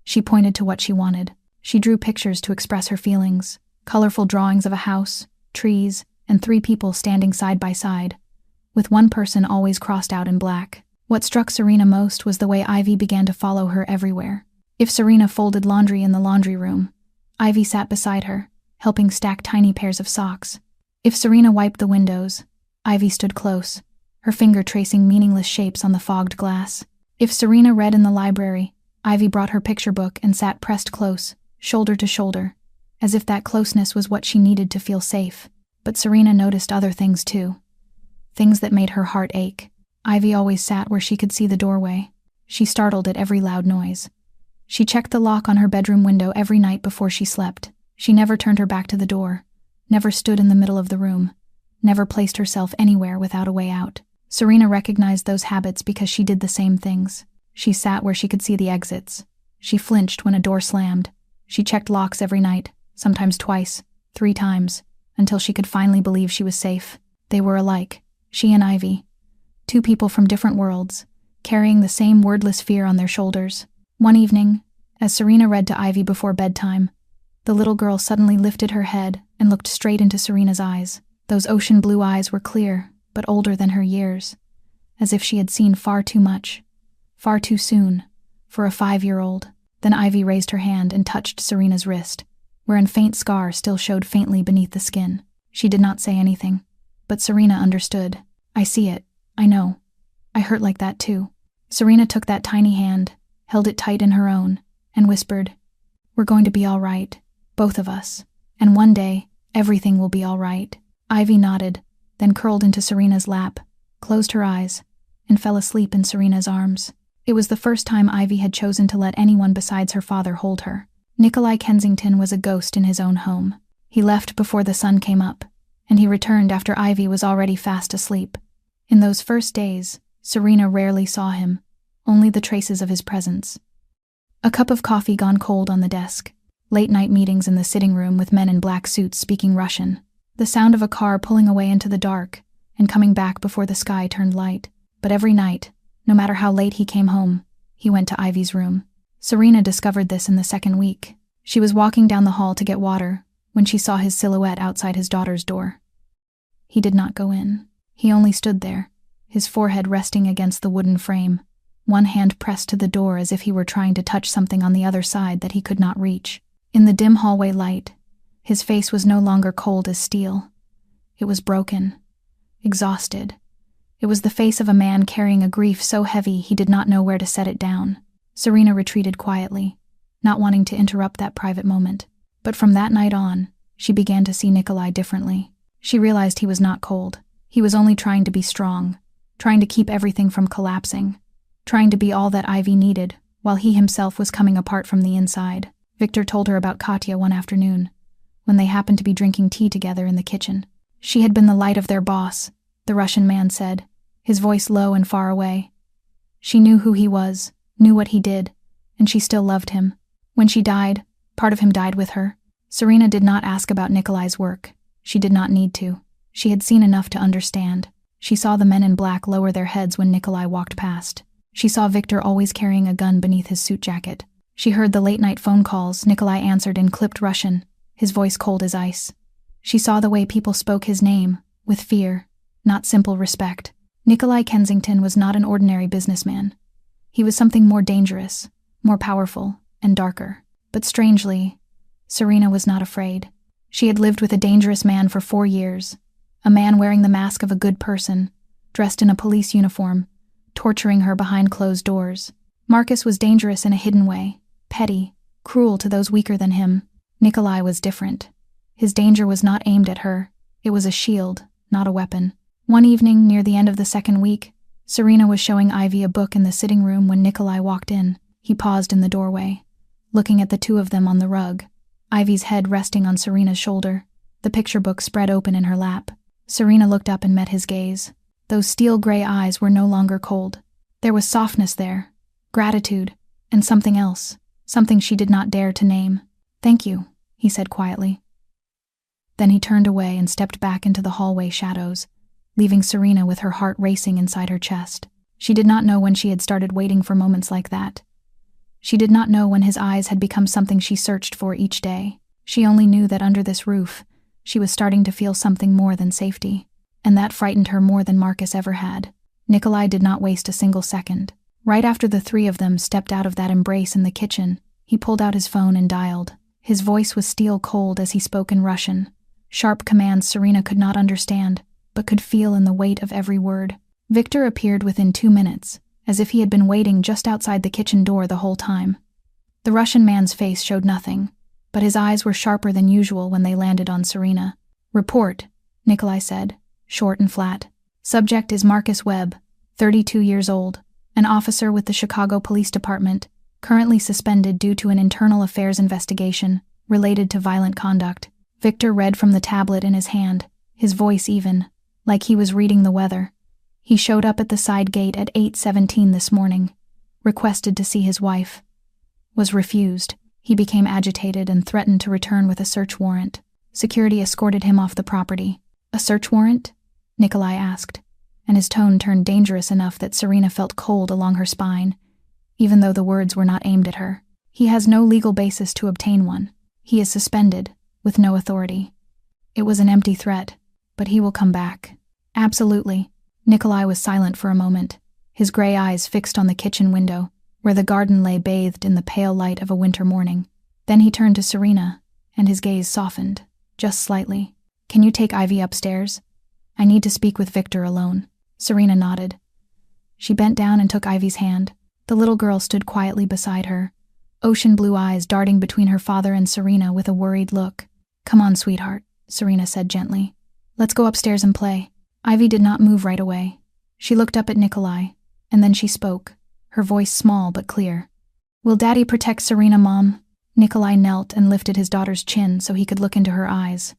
She pointed to what she wanted. She drew pictures to express her feelings, colorful drawings of a house, trees, and 3 people standing side by side, with one person always crossed out in black. What struck Serena most was the way Ivy began to follow her everywhere. If Serena folded laundry in the laundry room, Ivy sat beside her, helping stack tiny pairs of socks. If Serena wiped the windows, Ivy stood close, her finger tracing meaningless shapes on the fogged glass. If Serena read in the library, Ivy brought her picture book and sat pressed close, shoulder to shoulder, as if that closeness was what she needed to feel safe. But Serena noticed other things too. Things that made her heart ache. Ivy always sat where she could see the doorway. She startled at every loud noise. She checked the lock on her bedroom window every night before she slept. She never turned her back to the door, never stood in the middle of the room, never placed herself anywhere without a way out. Serena recognized those habits because she did the same things. She sat where she could see the exits. She flinched when a door slammed. She checked locks every night, sometimes twice, 3 times, until she could finally believe she was safe. They were alike, she and Ivy, 2 people from different worlds, carrying the same wordless fear on their shoulders. One evening, as Serena read to Ivy before bedtime, the little girl suddenly lifted her head and looked straight into Serena's eyes. Those ocean blue eyes were clear, but older than her years, as if she had seen far too much, far too soon, for a 5-year-old. Then Ivy raised her hand and touched Serena's wrist, where a faint scar still showed faintly beneath the skin. She did not say anything, but Serena understood. "I see it. I know. I hurt like that too." Serena took that tiny hand, held it tight in her own, and whispered, "We're going to be all right, both of us, and one day, everything will be all right." Ivy nodded, then curled into Serena's lap, closed her eyes, and fell asleep in Serena's arms. It was the first time Ivy had chosen to let anyone besides her father hold her. Nikolai Kensington was a ghost in his own home. He left before the sun came up, and he returned after Ivy was already fast asleep. In those first days, Serena rarely saw him, only the traces of his presence. A cup of coffee gone cold on the desk, late-night meetings in the sitting room with men in black suits speaking Russian, the sound of a car pulling away into the dark and coming back before the sky turned light. But every night, no matter how late he came home, he went to Ivy's room. Serena discovered this in the second week. She was walking down the hall to get water when she saw his silhouette outside his daughter's door. He did not go in. He only stood there, his forehead resting against the wooden frame, one hand pressed to the door as if he were trying to touch something on the other side that he could not reach. In the dim hallway light, his face was no longer cold as steel. It was broken, exhausted. It was the face of a man carrying a grief so heavy he did not know where to set it down. Serena retreated quietly, not wanting to interrupt that private moment. But from that night on, she began to see Nikolai differently. She realized he was not cold. He was only trying to be strong, trying to keep everything from collapsing, trying to be all that Ivy needed, while he himself was coming apart from the inside. Victor told her about Katya one afternoon, when they happened to be drinking tea together in the kitchen. She had been the light of their boss, the Russian man said, his voice low and far away. She knew who he was, knew what he did, and she still loved him. When she died, part of him died with her. Serena did not ask about Nikolai's work. She did not need to. She had seen enough to understand. She saw the men in black lower their heads when Nikolai walked past. She saw Victor always carrying a gun beneath his suit jacket. She heard the late-night phone calls Nikolai answered in clipped Russian, his voice cold as ice. She saw the way people spoke his name, with fear, not simple respect. Nikolai Kensington was not an ordinary businessman. He was something more dangerous, more powerful, and darker. But strangely, Serena was not afraid. She had lived with a dangerous man for 4 years, a man wearing the mask of a good person, dressed in a police uniform, torturing her behind closed doors. Marcus was dangerous in a hidden way, petty, cruel to those weaker than him. Nikolai was different. His danger was not aimed at her. It was a shield, not a weapon. One evening, near the end of the second week, Serena was showing Ivy a book in the sitting room when Nikolai walked in. He paused in the doorway, looking at the two of them on the rug, Ivy's head resting on Serena's shoulder, the picture book spread open in her lap. Serena looked up and met his gaze. Those steel-gray eyes were no longer cold. There was softness there, gratitude, and something else, something she did not dare to name. "Thank you," he said quietly. Then he turned away and stepped back into the hallway shadows, leaving Serena with her heart racing inside her chest. She did not know when she had started waiting for moments like that. She did not know when his eyes had become something she searched for each day. She only knew that under this roof, she was starting to feel something more than safety, and that frightened her more than Marcus ever had. Nikolai did not waste a single second. Right after the three of them stepped out of that embrace in the kitchen, he pulled out his phone and dialed. His voice was steel cold as he spoke in Russian, sharp commands Serena could not understand, but could feel in the weight of every word. Victor appeared within 2 minutes, as if he had been waiting just outside the kitchen door the whole time. The Russian man's face showed nothing, but his eyes were sharper than usual when they landed on Serena. "Report," Nikolai said, short and flat. "Subject is Marcus Webb, 32 years old, an officer with the Chicago Police Department, currently suspended due to an internal affairs investigation related to violent conduct." Victor read from the tablet in his hand, his voice even, like he was reading the weather. He showed up at the side gate at 8:17 this morning, requested to see his wife. Was refused. He became agitated and threatened to return with a search warrant. Security escorted him off the property. "A search warrant?" Nikolai asked, and his tone turned dangerous enough that Serena felt cold along her spine, even though the words were not aimed at her. "He has no legal basis to obtain one. He is suspended, with no authority." It was an empty threat, but he will come back. "Absolutely." Nikolai was silent for a moment, his gray eyes fixed on the kitchen window, where the garden lay bathed in the pale light of a winter morning. Then he turned to Serena, and his gaze softened, just slightly. "Can you take Ivy upstairs? I need to speak with Victor alone." Serena nodded. She bent down and took Ivy's hand. The little girl stood quietly beside her, ocean blue eyes darting between her father and Serena with a worried look. "Come on, sweetheart," Serena said gently. "Let's go upstairs and play." Ivy did not move right away. She looked up at Nikolai, and then she spoke, her voice small but clear. "Will Daddy protect Serena, Mom?" Nikolai knelt and lifted his daughter's chin so he could look into her eyes.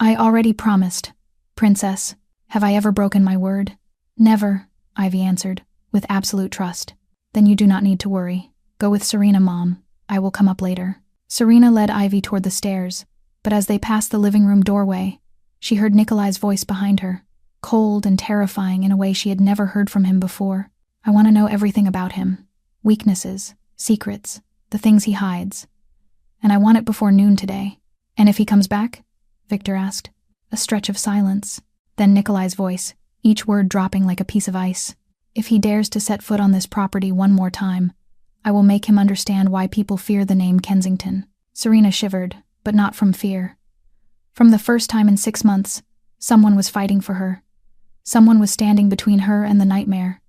"I already promised, Princess. Have I ever broken my word?" "Never," Ivy answered, with absolute trust. "Then you do not need to worry. Go with Serena, Mom. I will come up later." Serena led Ivy toward the stairs, but as they passed the living room doorway, she heard Nikolai's voice behind her, cold and terrifying in a way she had never heard from him before. "I want to know everything about him. Weaknesses, secrets, the things he hides. And I want it before noon today. And if he comes back? Victor asked. A stretch of silence. Then Nikolai's voice, each word dropping like a piece of ice. If he dares to set foot on this property one more time, I will make him understand why people fear the name Kensington. Serena shivered, but not from fear. From the first time in 6 months, someone was fighting for her. Someone was standing between her and the nightmare.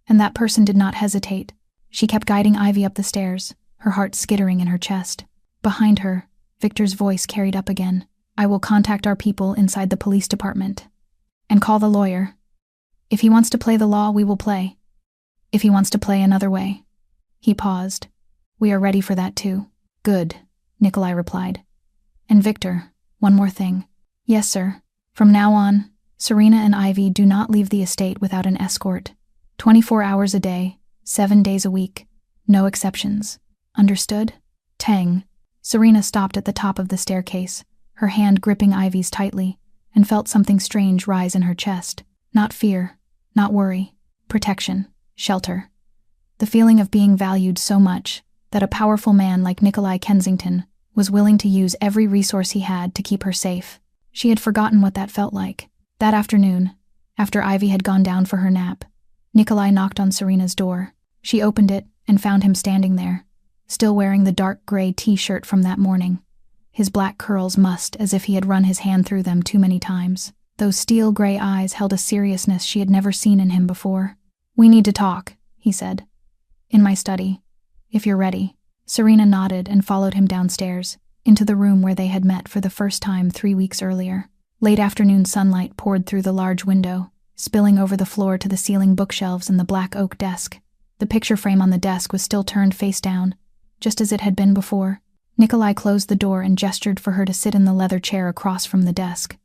And that person did not hesitate. She kept guiding Ivy up the stairs, her heart skittering in her chest. Behind her, Victor's voice carried up again. I will contact our people inside the police department. And call the lawyer. If he wants to play the law, we will play. If he wants to play another way. He paused. We are ready for that too. Good, Nikolai replied. And Victor, one more thing. Yes, sir. From now on, Serena and Ivy do not leave the estate without an escort. 24 hours a day, 7 days a week. No exceptions. Understood? Tang. Serena stopped at the top of the staircase, her hand gripping Ivy's tightly, and felt something strange rise in her chest. Not fear, not worry, protection, shelter. The feeling of being valued so much that a powerful man like Nikolai Kensington was willing to use every resource he had to keep her safe. She had forgotten what that felt like. That afternoon, after Ivy had gone down for her nap, Nikolai knocked on Serena's door. She opened it and found him standing there, still wearing the dark gray t-shirt from that morning. His black curls mussed as if he had run his hand through them too many times. Those steel gray eyes held a seriousness she had never seen in him before. We need to talk, he said. In my study, if you're ready. Serena nodded and followed him downstairs, into the room where they had met for the first time 3 weeks earlier. Late afternoon sunlight poured through the large window, spilling over the floor to the ceiling bookshelves and the black oak desk. The picture frame on the desk was still turned face down, just as it had been before. Nikolai closed the door and gestured for her to sit in the leather chair across from the desk.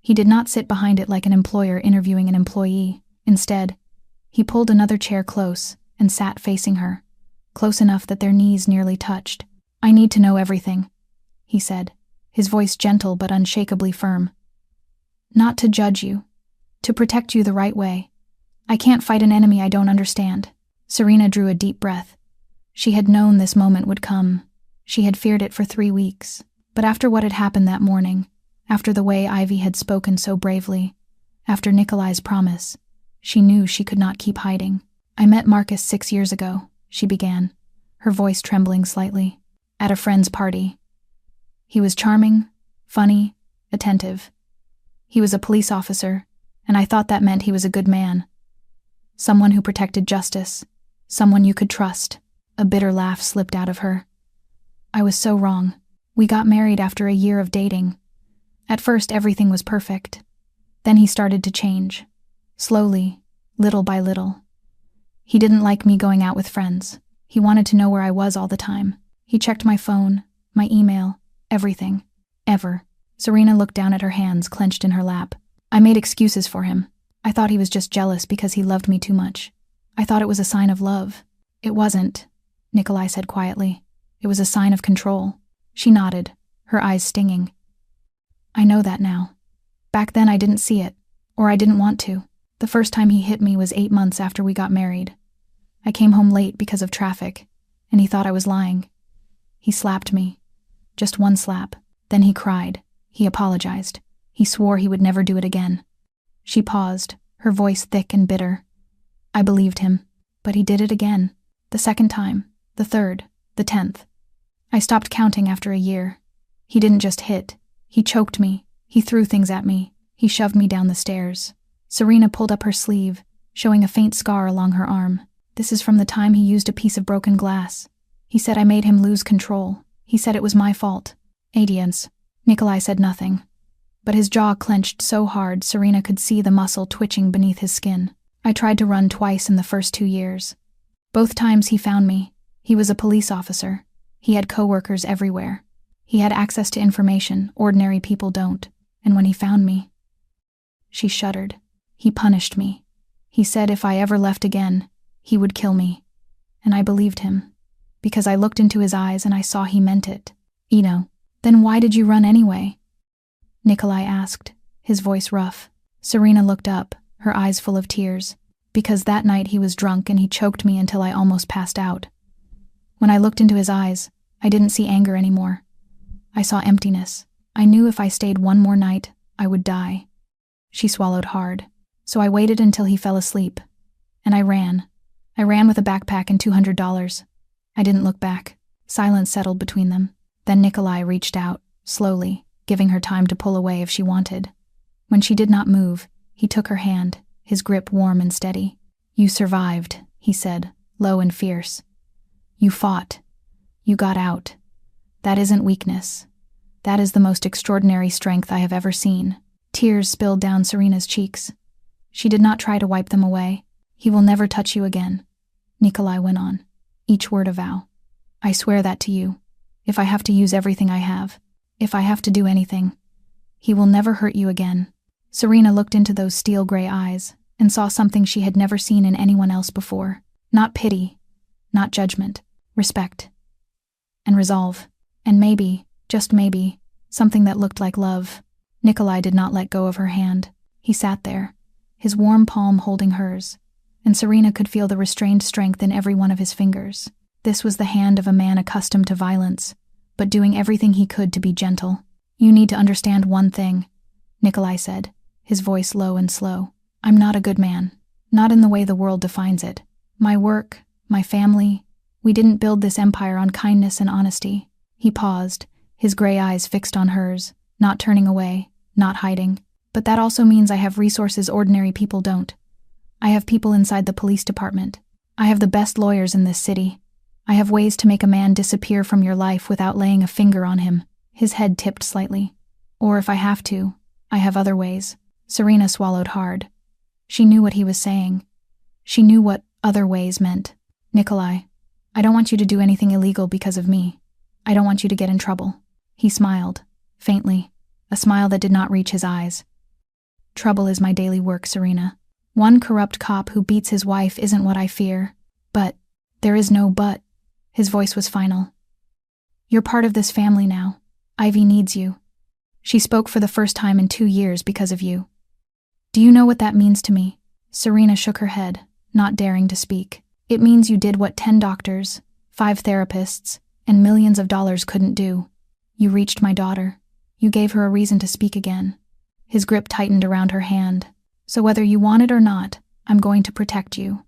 He did not sit behind it like an employer interviewing an employee. Instead, he pulled another chair close and sat facing her, close enough that their knees nearly touched. I need to know everything, he said, his voice gentle but unshakably firm. Not to judge you, to protect you the right way. I can't fight an enemy I don't understand. Serena drew a deep breath. She had known this moment would come. She had feared it for 3 weeks. But after what had happened that morning, after the way Ivy had spoken so bravely, after Nikolai's promise, she knew she could not keep hiding. I met Marcus 6 years ago, she began, her voice trembling slightly, at a friend's party. He was charming, funny, attentive. He was a police officer, and I thought that meant he was a good man. Someone who protected justice, someone you could trust. A bitter laugh slipped out of her. I was so wrong. We got married after a year of dating. At first, everything was perfect. Then he started to change. Slowly, little by little. He didn't like me going out with friends. He wanted to know where I was all the time. He checked my phone, my email, everything. Ever. Serena looked down at her hands clenched in her lap. I made excuses for him. I thought he was just jealous because he loved me too much. I thought it was a sign of love. It wasn't, Nikolai said quietly. It was a sign of control. She nodded, her eyes stinging. I know that now. Back then I didn't see it, or I didn't want to. The first time he hit me was 8 months after we got married. I came home late because of traffic, and he thought I was lying. He slapped me. Just one slap. Then he cried. He apologized. He swore he would never do it again. She paused, her voice thick and bitter. I believed him, but he did it again. The second time, the third, the 10th. I stopped counting after a year. He didn't just hit. He choked me. He threw things at me. He shoved me down the stairs. Serena pulled up her sleeve, showing a faint scar along her arm. This is from the time he used a piece of broken glass. He said I made him lose control. He said it was my fault. Adiance. Nikolai said nothing, but his jaw clenched so hard Serena could see the muscle twitching beneath his skin. I tried to run twice in the first 2 years. Both times he found me. He was a police officer. He had coworkers everywhere. He had access to information ordinary people don't. And when he found me, she shuddered. He punished me. He said if I ever left again, he would kill me. And I believed him, because I looked into his eyes and I saw he meant it. Then why did you run anyway? Nikolai asked, his voice rough. Serena looked up, her eyes full of tears. Because that night he was drunk and he choked me until I almost passed out. When I looked into his eyes, I didn't see anger anymore. I saw emptiness. I knew if I stayed one more night, I would die. She swallowed hard. So I waited until he fell asleep. And I ran. I ran with a backpack and $200. I didn't look back. Silence settled between them. Then Nikolai reached out, slowly, giving her time to pull away if she wanted. When she did not move, he took her hand, his grip warm and steady. "You survived," he said, low and fierce. "You fought. You got out. That isn't weakness. That is the most extraordinary strength I have ever seen." Tears spilled down Serena's cheeks. She did not try to wipe them away. "He will never touch you again," Nikolai went on, each word a vow. "I swear that to you. If I have to use everything I have, if I have to do anything, he will never hurt you again." Serena looked into those steel gray eyes and saw something she had never seen in anyone else before. Not pity, not judgment, respect, and resolve. And maybe, just maybe, something that looked like love. Nikolai did not let go of her hand. He sat there, his warm palm holding hers, and Serena could feel the restrained strength in every one of his fingers. This was the hand of a man accustomed to violence, but doing everything he could to be gentle. "You need to understand one thing," Nikolai said, his voice low and slow. "I'm not a good man, not in the way the world defines it. My work, my family, we didn't build this empire on kindness and honesty." He paused, his gray eyes fixed on hers, not turning away, not hiding. "But that also means I have resources ordinary people don't. I have people inside the police department. I have the best lawyers in this city. I have ways to make a man disappear from your life without laying a finger on him." His head tipped slightly. "Or if I have to, I have other ways." Serena swallowed hard. She knew what he was saying. She knew what other ways meant. "Nikolai, I don't want you to do anything illegal because of me. I don't want you to get in trouble." He smiled, faintly, a smile that did not reach his eyes. "Trouble is my daily work, Serena. One corrupt cop who beats his wife isn't what I fear. But there is no but." His voice was final. "You're part of this family now. Ivy needs you. She spoke for the first time in 2 years because of you. Do you know what that means to me?" Serena shook her head, not daring to speak. "It means you did what 10 doctors, 5 therapists, and millions of dollars couldn't do. You reached my daughter. You gave her a reason to speak again." His grip tightened around her hand. "So whether you want it or not, I'm going to protect you.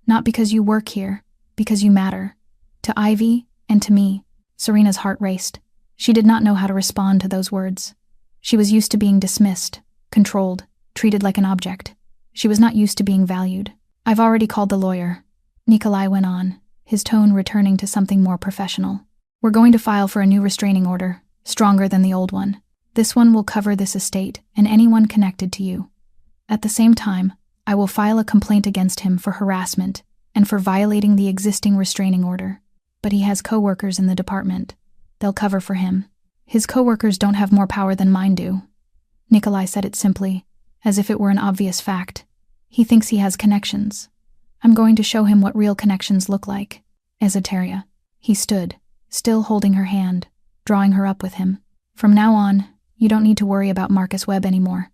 Not because you work here, because you matter. To Ivy and to me." Serena's heart raced. She did not know how to respond to those words. She was used to being dismissed, controlled, treated like an object. She was not used to being valued. "I've already called the lawyer," Nikolai went on, his tone returning to something more professional. "We're going to file for a new restraining order, stronger than the old one. This one will cover this estate and anyone connected to you. At the same time, I will file a complaint against him for harassment and for violating the existing restraining order. But he has co-workers in the department. They'll cover for him. His co-workers don't have more power than mine do." Nikolai said it simply, as if it were an obvious fact. "He thinks he has connections. I'm going to show him what real connections look like." Esoteria. He stood, still holding her hand, drawing her up with him. "From now on, you don't need to worry about Marcus Webb anymore.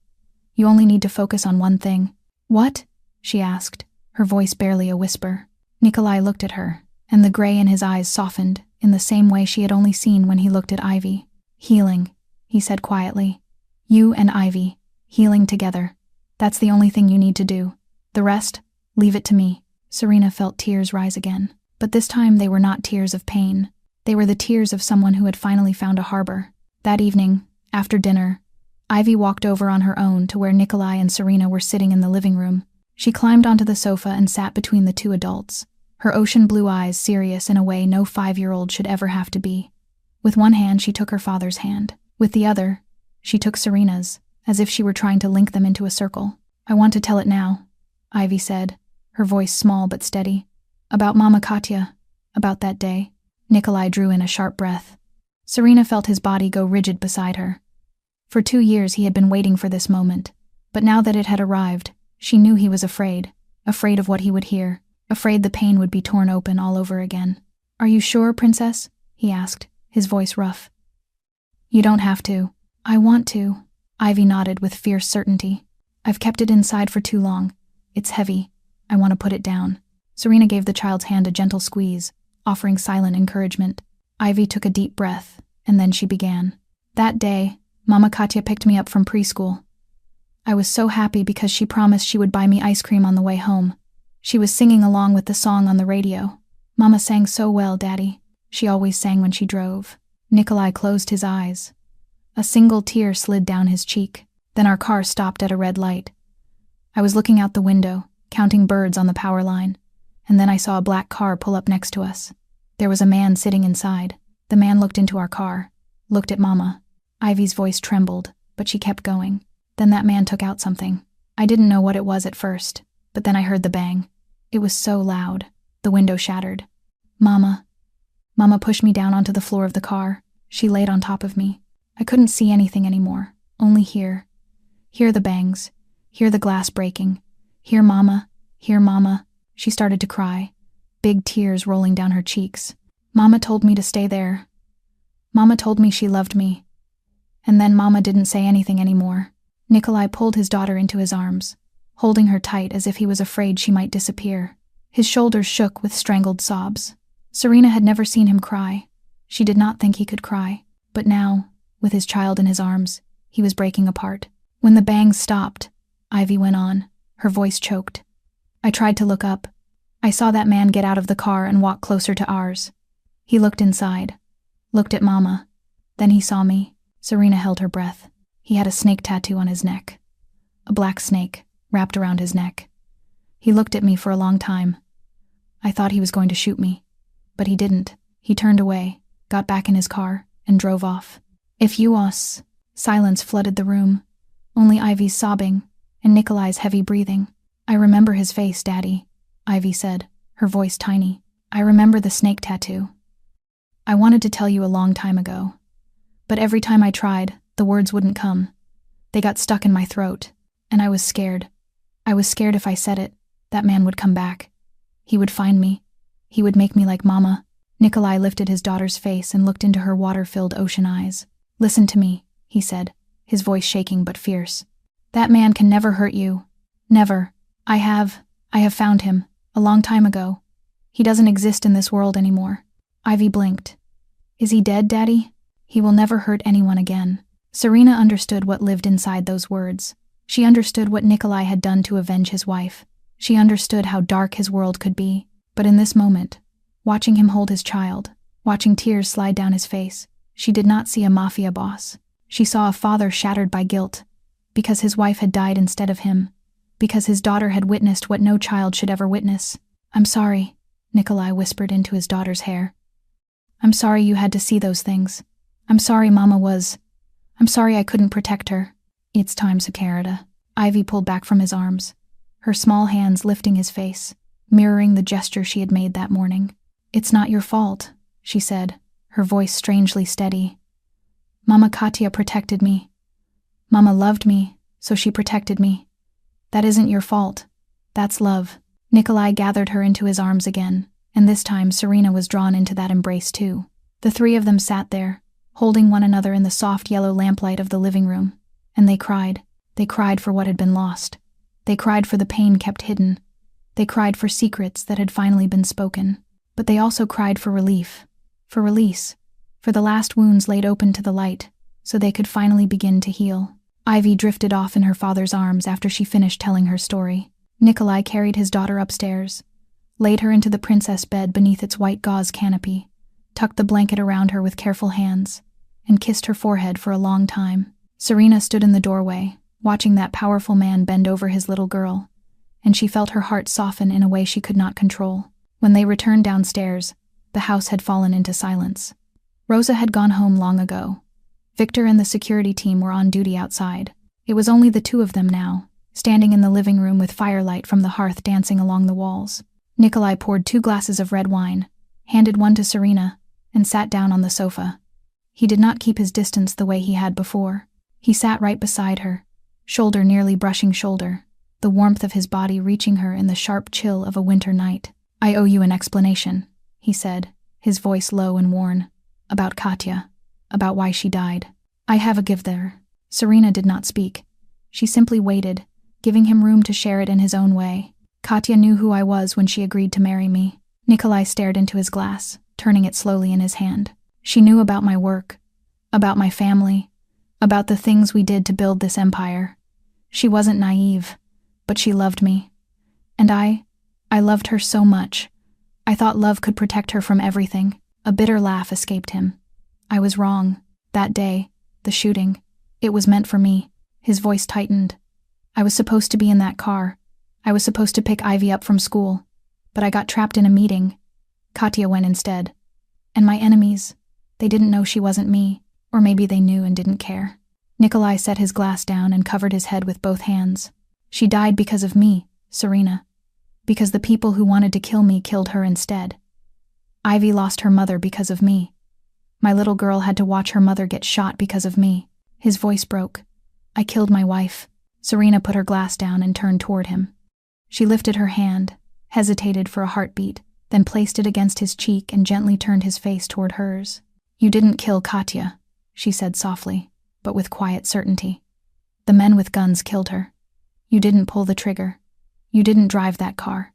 You only need to focus on one thing." "What?" she asked, her voice barely a whisper. Nikolai looked at her, and the gray in his eyes softened in the same way she had only seen when he looked at Ivy. "Healing," he said quietly. "You and Ivy, healing together. That's the only thing you need to do. The rest, leave it to me." Serena felt tears rise again, but this time they were not tears of pain. They were the tears of someone who had finally found a harbor. That evening, after dinner, Ivy walked over on her own to where Nikolai and Serena were sitting in the living room. She climbed onto the sofa and sat between the two adults, her ocean blue eyes serious in a way no 5-year-old should ever have to be. With one hand she took her father's hand. With the other, she took Serena's, as if she were trying to link them into a circle. "I want to tell it now," Ivy said, her voice small but steady. "About Mama Katya, about that day." Nikolai drew in a sharp breath. Serena felt his body go rigid beside her. For 2 years he had been waiting for this moment, but now that it had arrived, she knew he was afraid of what he would hear, afraid the pain would be torn open all over again. "Are you sure, Princess?" he asked, his voice rough. "You don't have to." "I want to," Ivy nodded with fierce certainty. "I've kept it inside for too long. It's heavy. I want to put it down." Serena gave the child's hand a gentle squeeze, offering silent encouragement. Ivy took a deep breath, and then she began. That day, Mama Katya picked me up from preschool. I was so happy because she promised she would buy me ice cream on the way home. She was singing along with the song on the radio. Mama sang so well, Daddy. She always sang when she drove. Nikolai closed his eyes. A single tear slid down his cheek. Then our car stopped at a red light. I was looking out the window, counting birds on the power line, and then I saw a black car pull up next to us. There was a man sitting inside. The man looked into our car, looked at Mama. Ivy's voice trembled, but she kept going. Then that man took out something. I didn't know what it was at first, but then I heard the bang. It was so loud. The window shattered. Mama pushed me down onto the floor of the car. She laid on top of me. I couldn't see anything anymore, only hear the bangs, hear the glass breaking, hear Mama. She started to cry, big tears rolling down her cheeks. Mama told me to stay there. Mama told me she loved me. And then Mama didn't say anything anymore. Nikolai pulled his daughter into his arms, holding her tight as if he was afraid she might disappear. His shoulders shook with strangled sobs. Serena had never seen him cry. She did not think he could cry. But now, with his child in his arms, he was breaking apart. When the bangs stopped, Ivy went on, her voice choked. I tried to look up. I saw that man get out of the car and walk closer to ours. He looked inside, looked at Mama. Then he saw me. Serena held her breath. He had a snake tattoo on his neck. A black snake, wrapped around his neck. He looked at me for a long time. I thought he was going to shoot me. But he didn't. He turned away, got back in his car, and drove off. If you us... Silence flooded the room. Only Ivy's sobbing, and Nikolai's heavy breathing. I remember his face, Daddy, Ivy said, her voice tiny. I remember the snake tattoo. I wanted to tell you a long time ago. But every time I tried, the words wouldn't come. They got stuck in my throat, and I was scared. I was scared if I said it, that man would come back. He would find me. He would make me like Mama. Nikolai lifted his daughter's face and looked into her water-filled ocean eyes. Listen to me, he said, his voice shaking but fierce. That man can never hurt you. Never. I have found him, a long time ago. He doesn't exist in this world anymore. Ivy blinked. Is he dead, Daddy? He will never hurt anyone again. Serena understood what lived inside those words. She understood what Nikolai had done to avenge his wife. She understood how dark his world could be. But in this moment, watching him hold his child, watching tears slide down his face, she did not see a mafia boss. She saw a father shattered by guilt, because his wife had died instead of him, because his daughter had witnessed what no child should ever witness. I'm sorry, Nikolai whispered into his daughter's hair. I'm sorry you had to see those things. I'm sorry I'm sorry I couldn't protect her. It's time, Sakarada. Ivy pulled back from his arms, her small hands lifting his face, mirroring the gesture she had made that morning. It's not your fault, she said, her voice strangely steady. Mama Katya protected me. Mama loved me, so she protected me. That isn't your fault. That's love. Nikolai gathered her into his arms again, and this time Serena was drawn into that embrace too. The three of them sat there, holding one another in the soft yellow lamplight of the living room, and they cried. They cried for what had been lost. They cried for the pain kept hidden. They cried for secrets that had finally been spoken. But they also cried for relief, for release, for the last wounds laid open to the light, so they could finally begin to heal. Ivy drifted off in her father's arms after she finished telling her story. Nikolai carried his daughter upstairs, laid her into the princess bed beneath its white gauze canopy, tucked the blanket around her with careful hands, and kissed her forehead for a long time. Serena stood in the doorway, watching that powerful man bend over his little girl, and she felt her heart soften in a way she could not control. When they returned downstairs, the house had fallen into silence. Rosa had gone home long ago. Victor and the security team were on duty outside. It was only the two of them now, standing in the living room with firelight from the hearth dancing along the walls. Nikolai poured 2 glasses of red wine, handed one to Serena, and sat down on the sofa. He did not keep his distance the way he had before. He sat right beside her, shoulder nearly brushing shoulder, the warmth of his body reaching her in the sharp chill of a winter night. I owe you an explanation, he said, his voice low and worn. About Katya, about why she died. I have a gift there. Serena did not speak. She simply waited, giving him room to share it in his own way. Katya knew who I was when she agreed to marry me. Nikolai stared into his glass, turning it slowly in his hand. She knew about my work, about my family, about the things we did to build this empire. She wasn't naive, but she loved me. And I loved her so much. I thought love could protect her from everything. A bitter laugh escaped him. I was wrong. That day, the shooting, it was meant for me. His voice tightened. I was supposed to be in that car. I was supposed to pick Ivy up from school. But I got trapped in a meeting. Katya went instead. And my enemies, they didn't know she wasn't me, or maybe they knew and didn't care. Nikolai set his glass down and covered his head with both hands. She died because of me, Serena. Because the people who wanted to kill me killed her instead. Ivy lost her mother because of me. My little girl had to watch her mother get shot because of me. His voice broke. I killed my wife. Serena put her glass down and turned toward him. She lifted her hand, hesitated for a heartbeat, then placed it against his cheek and gently turned his face toward hers. You didn't kill Katya, she said softly, but with quiet certainty. The men with guns killed her. You didn't pull the trigger. You didn't drive that car.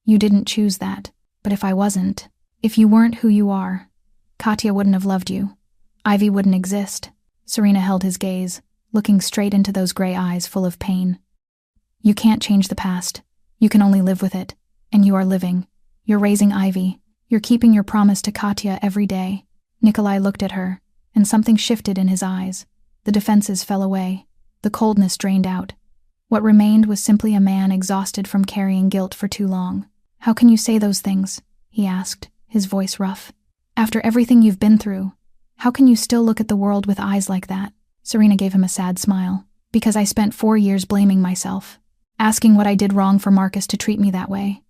You didn't choose that. But if I wasn't, if you weren't who you are, Katya wouldn't have loved you. Ivy wouldn't exist. Serena held his gaze, looking straight into those gray eyes full of pain. You can't change the past. You can only live with it. And you are living. You're raising Ivy. You're keeping your promise to Katya every day. Nikolai looked at her, and something shifted in his eyes. The defenses fell away. The coldness drained out. What remained was simply a man exhausted from carrying guilt for too long. How can you say those things? He asked, his voice rough. After everything you've been through, how can you still look at the world with eyes like that? Serena gave him a sad smile. Because I spent 4 years blaming myself, asking what I did wrong for Marcus to treat me that way,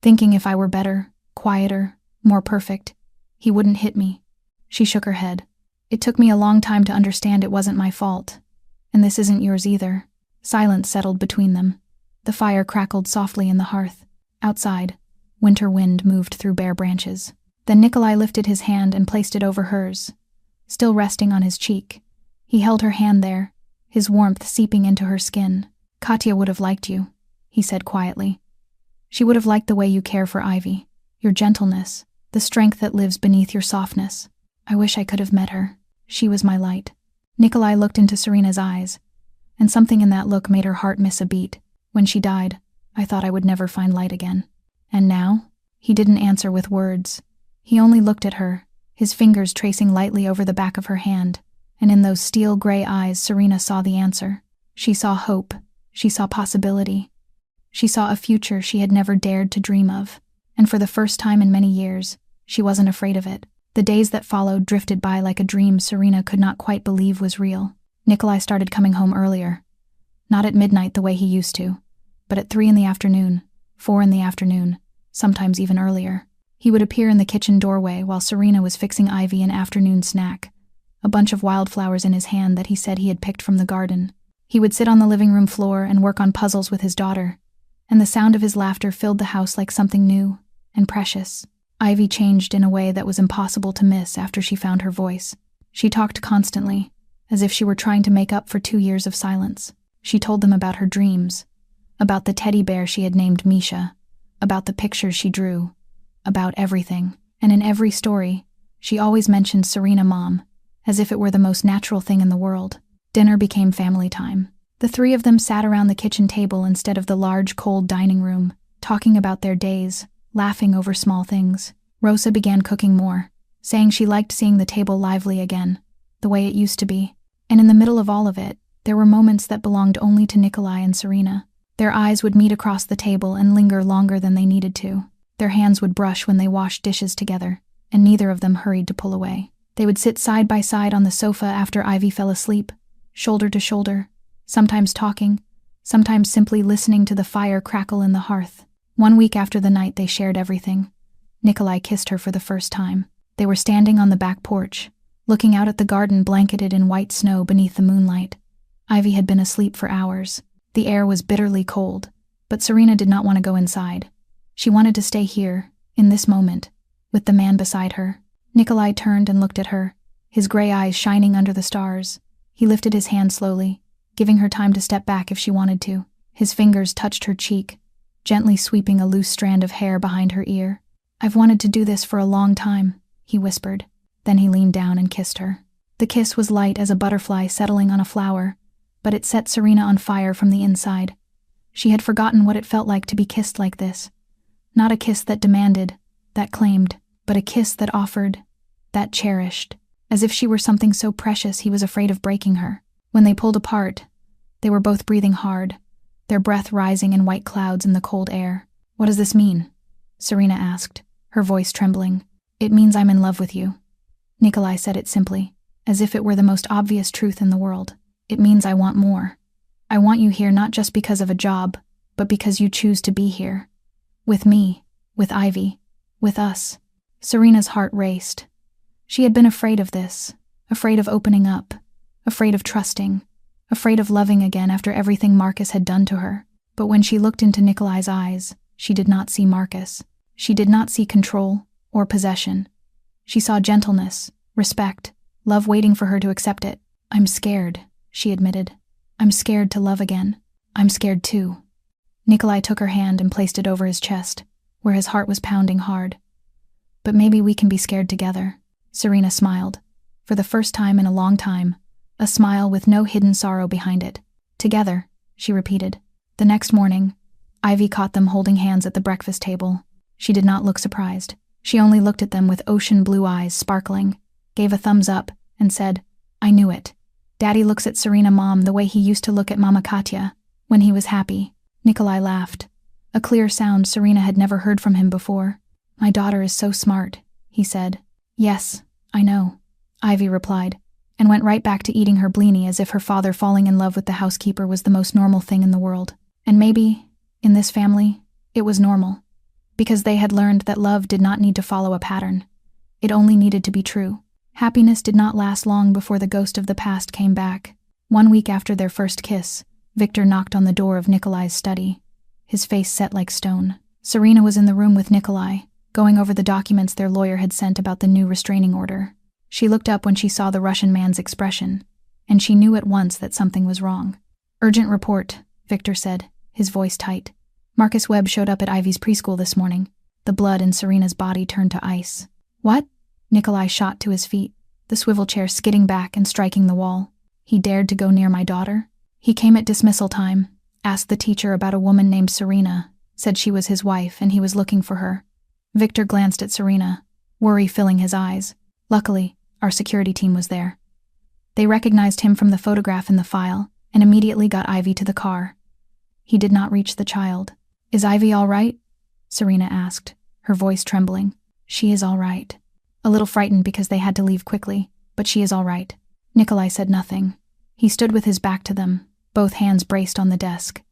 thinking if I were better, quieter, more perfect, he wouldn't hit me. She shook her head. It took me a long time to understand it wasn't my fault. And this isn't yours either. Silence settled between them. The fire crackled softly in the hearth. Outside, winter wind moved through bare branches. Then Nikolai lifted his hand and placed it over hers, still resting on his cheek. He held her hand there, his warmth seeping into her skin. Katya would have liked you, he said quietly. She would have liked the way you care for Ivy, your gentleness, the strength that lives beneath your softness. I wish I could have met her. She was my light. Nikolai looked into Serena's eyes, and something in that look made her heart miss a beat. When she died, I thought I would never find light again. And now? He didn't answer with words. He only looked at her, his fingers tracing lightly over the back of her hand, and in those steel gray eyes Serena saw the answer. She saw hope. She saw possibility. She saw a future she had never dared to dream of. And for the first time in many years, she wasn't afraid of it. The days that followed drifted by like a dream Serena could not quite believe was real. Nikolai started coming home earlier. Not at midnight the way he used to, but at 3 in the afternoon, 4 in the afternoon, sometimes even earlier. He would appear in the kitchen doorway while Serena was fixing Ivy an afternoon snack, a bunch of wildflowers in his hand that he said he had picked from the garden. He would sit on the living room floor and work on puzzles with his daughter, and the sound of his laughter filled the house like something new and precious. Ivy changed in a way that was impossible to miss after she found her voice. She talked constantly, as if she were trying to make up for 2 years of silence. She told them about her dreams, about the teddy bear she had named Misha, about the pictures she drew, about everything. And in every story, she always mentioned Serena Mom, as if it were the most natural thing in the world. Dinner became family time. The 3 of them sat around the kitchen table instead of the large, cold dining room, talking about their days, laughing over small things. Rosa began cooking more, saying she liked seeing the table lively again, the way it used to be. And in the middle of all of it, there were moments that belonged only to Nikolai and Serena. Their eyes would meet across the table and linger longer than they needed to. Their hands would brush when they washed dishes together, and neither of them hurried to pull away. They would sit side by side on the sofa after Ivy fell asleep, shoulder to shoulder, sometimes talking, sometimes simply listening to the fire crackle in the hearth. 1 week after the night they shared everything, Nikolai kissed her for the first time. They were standing on the back porch, looking out at the garden blanketed in white snow beneath the moonlight. Ivy had been asleep for hours. The air was bitterly cold, but Serena did not want to go inside. She wanted to stay here, in this moment, with the man beside her. Nikolai turned and looked at her, his gray eyes shining under the stars. He lifted his hand slowly, giving her time to step back if she wanted to. His fingers touched her cheek, gently sweeping a loose strand of hair behind her ear. I've wanted to do this for a long time, he whispered. Then he leaned down and kissed her. The kiss was light as a butterfly settling on a flower, but it set Serena on fire from the inside. She had forgotten what it felt like to be kissed like this. Not a kiss that demanded, that claimed, but a kiss that offered, that cherished. As if she were something so precious he was afraid of breaking her. When they pulled apart, they were both breathing hard, their breath rising in white clouds in the cold air. What does this mean? Serena asked, her voice trembling. It means I'm in love with you. Nikolai said it simply, as if it were the most obvious truth in the world. It means I want more. I want you here not just because of a job, but because you choose to be here. With me, with Ivy, with us. Serena's heart raced. She had been afraid of this, afraid of opening up, afraid of trusting, afraid of loving again after everything Marcus had done to her. But when she looked into Nikolai's eyes, she did not see Marcus. She did not see control or possession. She saw gentleness, respect, love waiting for her to accept it. I'm scared, she admitted. I'm scared to love again. I'm scared too. Nikolai took her hand and placed it over his chest, where his heart was pounding hard. But maybe we can be scared together. Serena smiled, for the first time in a long time, a smile with no hidden sorrow behind it. Together, she repeated. The next morning, Ivy caught them holding hands at the breakfast table. She did not look surprised. She only looked at them with ocean blue eyes sparkling, gave a thumbs up, and said, I knew it. Daddy looks at Serena Mom the way he used to look at Mama Katya, when he was happy. Nikolai laughed, a clear sound Serena had never heard from him before. My daughter is so smart, he said. Yes, I know, Ivy replied, and went right back to eating her blini as if her father falling in love with the housekeeper was the most normal thing in the world. And maybe, in this family, it was normal, because they had learned that love did not need to follow a pattern. It only needed to be true. Happiness did not last long before the ghost of the past came back. 1 week after their first kiss, Victor knocked on the door of Nikolai's study, his face set like stone. Serena was in the room with Nikolai, going over the documents their lawyer had sent about the new restraining order. She looked up when she saw the Russian man's expression, and she knew at once that something was wrong. Urgent report, Victor said, his voice tight. Marcus Webb showed up at Ivy's preschool this morning. The blood in Serena's body turned to ice. What? Nikolai shot to his feet, the swivel chair skidding back and striking the wall. He dared to go near my daughter? He came at dismissal time, asked the teacher about a woman named Serena, said she was his wife and he was looking for her. Victor glanced at Serena, worry filling his eyes. Luckily, our security team was there. They recognized him from the photograph in the file and immediately got Ivy to the car. He did not reach the child. Is Ivy all right? Serena asked, her voice trembling. She is all right. A little frightened because they had to leave quickly, but she is all right. Nikolai said nothing. He stood with his back to them, both hands braced on the desk.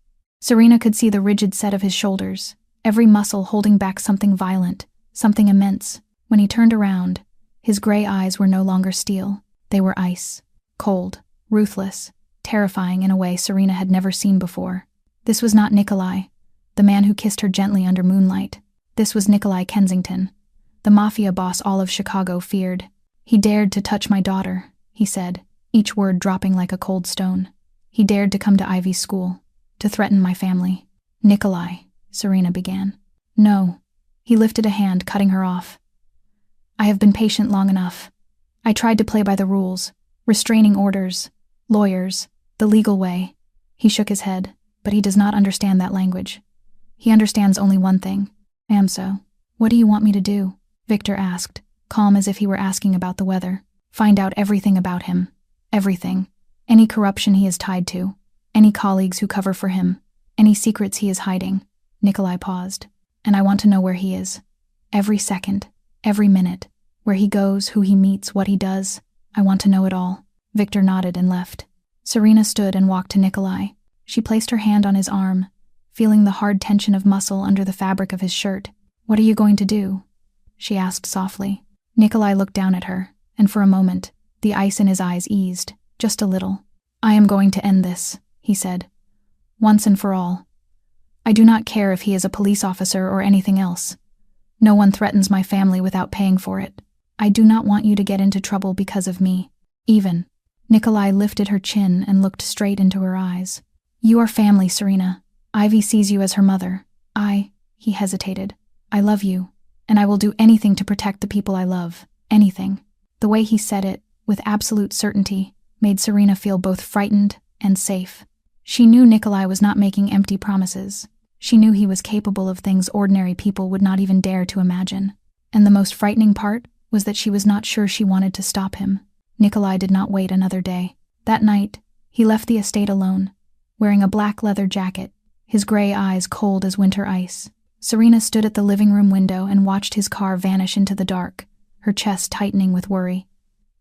Serena could see the rigid set of his shoulders, every muscle holding back something violent, something immense. When he turned around, his gray eyes were no longer steel. They were ice, cold, ruthless, terrifying in a way Serena had never seen before. This was not Nikolai, the man who kissed her gently under moonlight. This was Nikolai Kensington, the Mafia boss all of Chicago feared. He dared to touch my daughter, he said, each word dropping like a cold stone. He dared to come to Ivy's school, to threaten my family. Nikolai, Serena began. No. He lifted a hand, cutting her off. I have been patient long enough. I tried to play by the rules, restraining orders, lawyers, the legal way. He shook his head, but he does not understand that language. He understands only one thing. So. What do you want me to do? Victor asked, calm as if he were asking about the weather. Find out everything about him. Everything. Any corruption he is tied to. Any colleagues who cover for him. Any secrets he is hiding. Nikolai paused. And I want to know where he is. Every second. Every minute. Where he goes, who he meets, what he does. I want to know it all. Victor nodded and left. Serena stood and walked to Nikolai. She placed her hand on his arm, feeling the hard tension of muscle under the fabric of his shirt. What are you going to do? She asked softly. Nikolai looked down at her, and for a moment, the ice in his eyes eased, just a little. I am going to end this, he said. Once and for all. I do not care if he is a police officer or anything else. No one threatens my family without paying for it. I do not want you to get into trouble because of me. Even. Nikolai lifted her chin and looked straight into her eyes. You are family, Serena. Ivy sees you as her mother. He hesitated. I love you, And I will do anything to protect the people I love. Anything. The way he said it, with absolute certainty, made Serena feel both frightened and safe. She knew Nikolai was not making empty promises. She knew he was capable of things ordinary people would not even dare to imagine. And the most frightening part was that she was not sure she wanted to stop him. Nikolai did not wait another day. That night, he left the estate alone, wearing a black leather jacket, his gray eyes cold as winter ice. Serena stood at the living room window and watched his car vanish into the dark, her chest tightening with worry.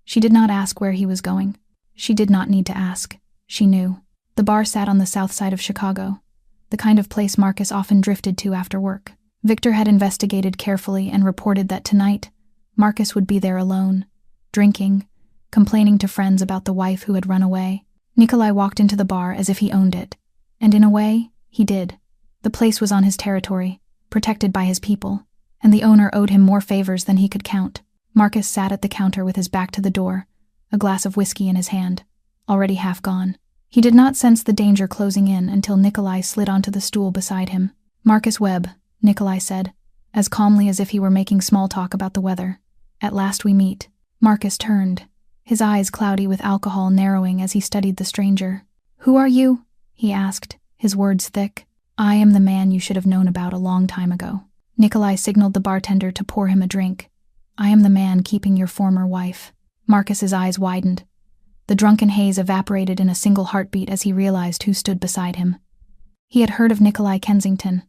She did not ask where he was going. She did not need to ask. She knew. The bar sat on the south side of Chicago, the kind of place Marcus often drifted to after work. Victor had investigated carefully and reported that tonight, Marcus would be there alone, drinking, complaining to friends about the wife who had run away. Nikolai walked into the bar as if he owned it. And in a way, he did. The place was on his territory, protected by his people, and the owner owed him more favors than he could count. Marcus sat at the counter with his back to the door, a glass of whiskey in his hand, already half gone. He did not sense the danger closing in until Nikolai slid onto the stool beside him. "Marcus Webb," Nikolai said, as calmly as if he were making small talk about the weather. "At last we meet." Marcus turned, his eyes cloudy with alcohol narrowing as he studied the stranger. "Who are you?" he asked, his words thick. "I am the man you should have known about a long time ago." Nikolai signaled the bartender to pour him a drink. "I am the man keeping your former wife." Marcus's eyes widened. The drunken haze evaporated in a single heartbeat as he realized who stood beside him. He had heard of Nikolai Kensington.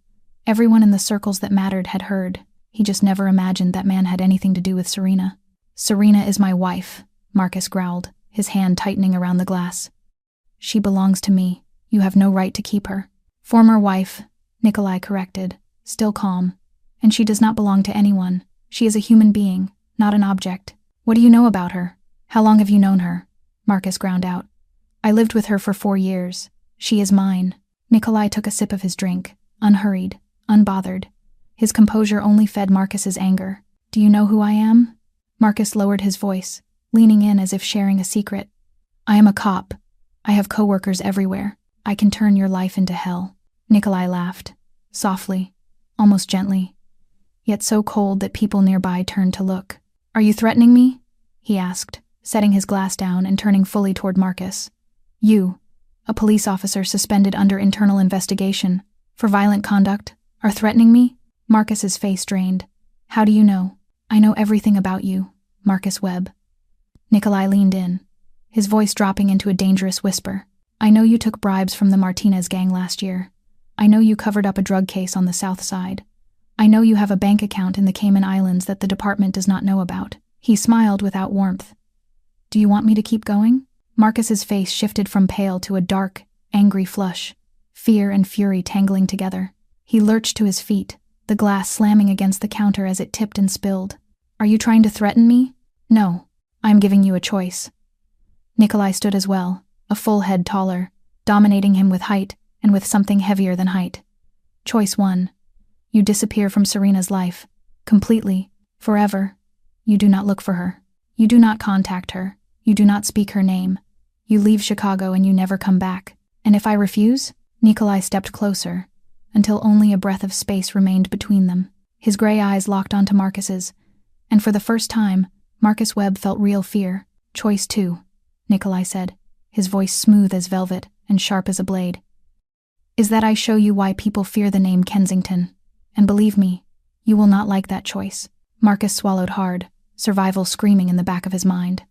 Everyone in the circles that mattered had heard. He just never imagined that man had anything to do with Serena. "Serena is my wife," Marcus growled, his hand tightening around the glass. "She belongs to me. You have no right to keep her." "Former wife," Nikolai corrected, still calm. "And she does not belong to anyone. She is a human being, not an object." "What do you know about her? How long have you known her?" Marcus ground out. "I lived with her for 4 years. She is mine." Nikolai took a sip of his drink, unhurried, unbothered. His composure only fed Marcus's anger. "Do you know who I am?" Marcus lowered his voice, leaning in as if sharing a secret. "I am a cop. I have coworkers everywhere. I can turn your life into hell." Nikolai laughed, softly, almost gently, yet so cold that people nearby turned to look. "Are you threatening me?" he asked, setting his glass down and turning fully toward Marcus. "You, a police officer suspended under internal investigation for violent conduct, are threatening me?" Marcus's face drained. "How do you know?" "I know everything about you, Marcus Webb." Nikolai leaned in, his voice dropping into a dangerous whisper. "I know you took bribes from the Martinez gang last year. I know you covered up a drug case on the south side. I know you have a bank account in the Cayman Islands that the department does not know about." He smiled without warmth. "Do you want me to keep going?" Marcus's face shifted from pale to a dark, angry flush, fear and fury tangling together. He lurched to his feet, the glass slamming against the counter as it tipped and spilled. "Are you trying to threaten me?" "No, I'm giving you a choice." Nikolai stood as well, a full head taller, dominating him with height and with something heavier than height. "Choice 1. You disappear from Serena's life, completely, forever. You do not look for her. You do not contact her. You do not speak her name. You leave Chicago and you never come back. And if I refuse?" Nikolai stepped closer, until only a breath of space remained between them. His gray eyes locked onto Marcus's, and for the first time, Marcus Webb felt real fear. "Choice 2, Nikolai said, his voice smooth as velvet and sharp as a blade, "is that I show you why people fear the name Kensington. And believe me, you will not like that choice." Marcus swallowed hard, survival screaming in the back of his mind.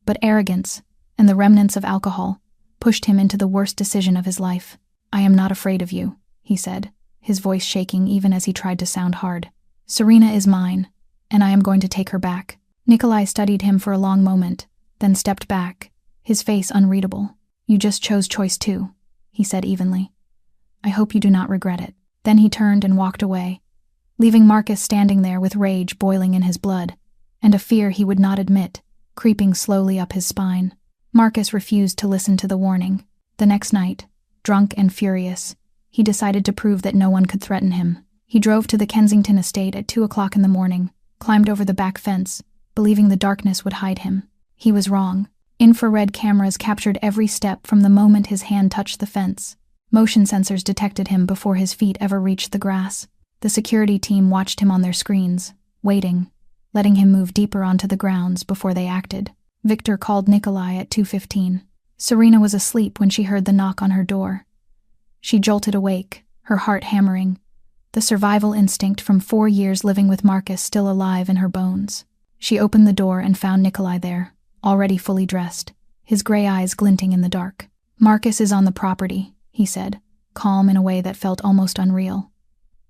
But arrogance, and the remnants of alcohol, pushed him into the worst decision of his life. "I am not afraid of you," he said, his voice shaking even as he tried to sound hard. "Serena is mine, and I am going to take her back." Nikolai studied him for a long moment, then stepped back, his face unreadable. "You just chose choice 2, he said evenly. "I hope you do not regret it." Then he turned and walked away, leaving Marcus standing there with rage boiling in his blood, and a fear he would not admit, creeping slowly up his spine. Marcus refused to listen to the warning. The next night, drunk and furious, he decided to prove that no one could threaten him. He drove to the Kensington estate at 2 o'clock in the morning, climbed over the back fence, believing the darkness would hide him. He was wrong. Infrared cameras captured every step from the moment his hand touched the fence. Motion sensors detected him before his feet ever reached the grass. The security team watched him on their screens, waiting, letting him move deeper onto the grounds before they acted. Victor called Nikolai at 2:15. Serena was asleep when she heard the knock on her door. She jolted awake, her heart hammering, the survival instinct from 4 years living with Marcus still alive in her bones. She opened the door and found Nikolai there, already fully dressed, his gray eyes glinting in the dark. "Marcus is on the property," he said, calm in a way that felt almost unreal.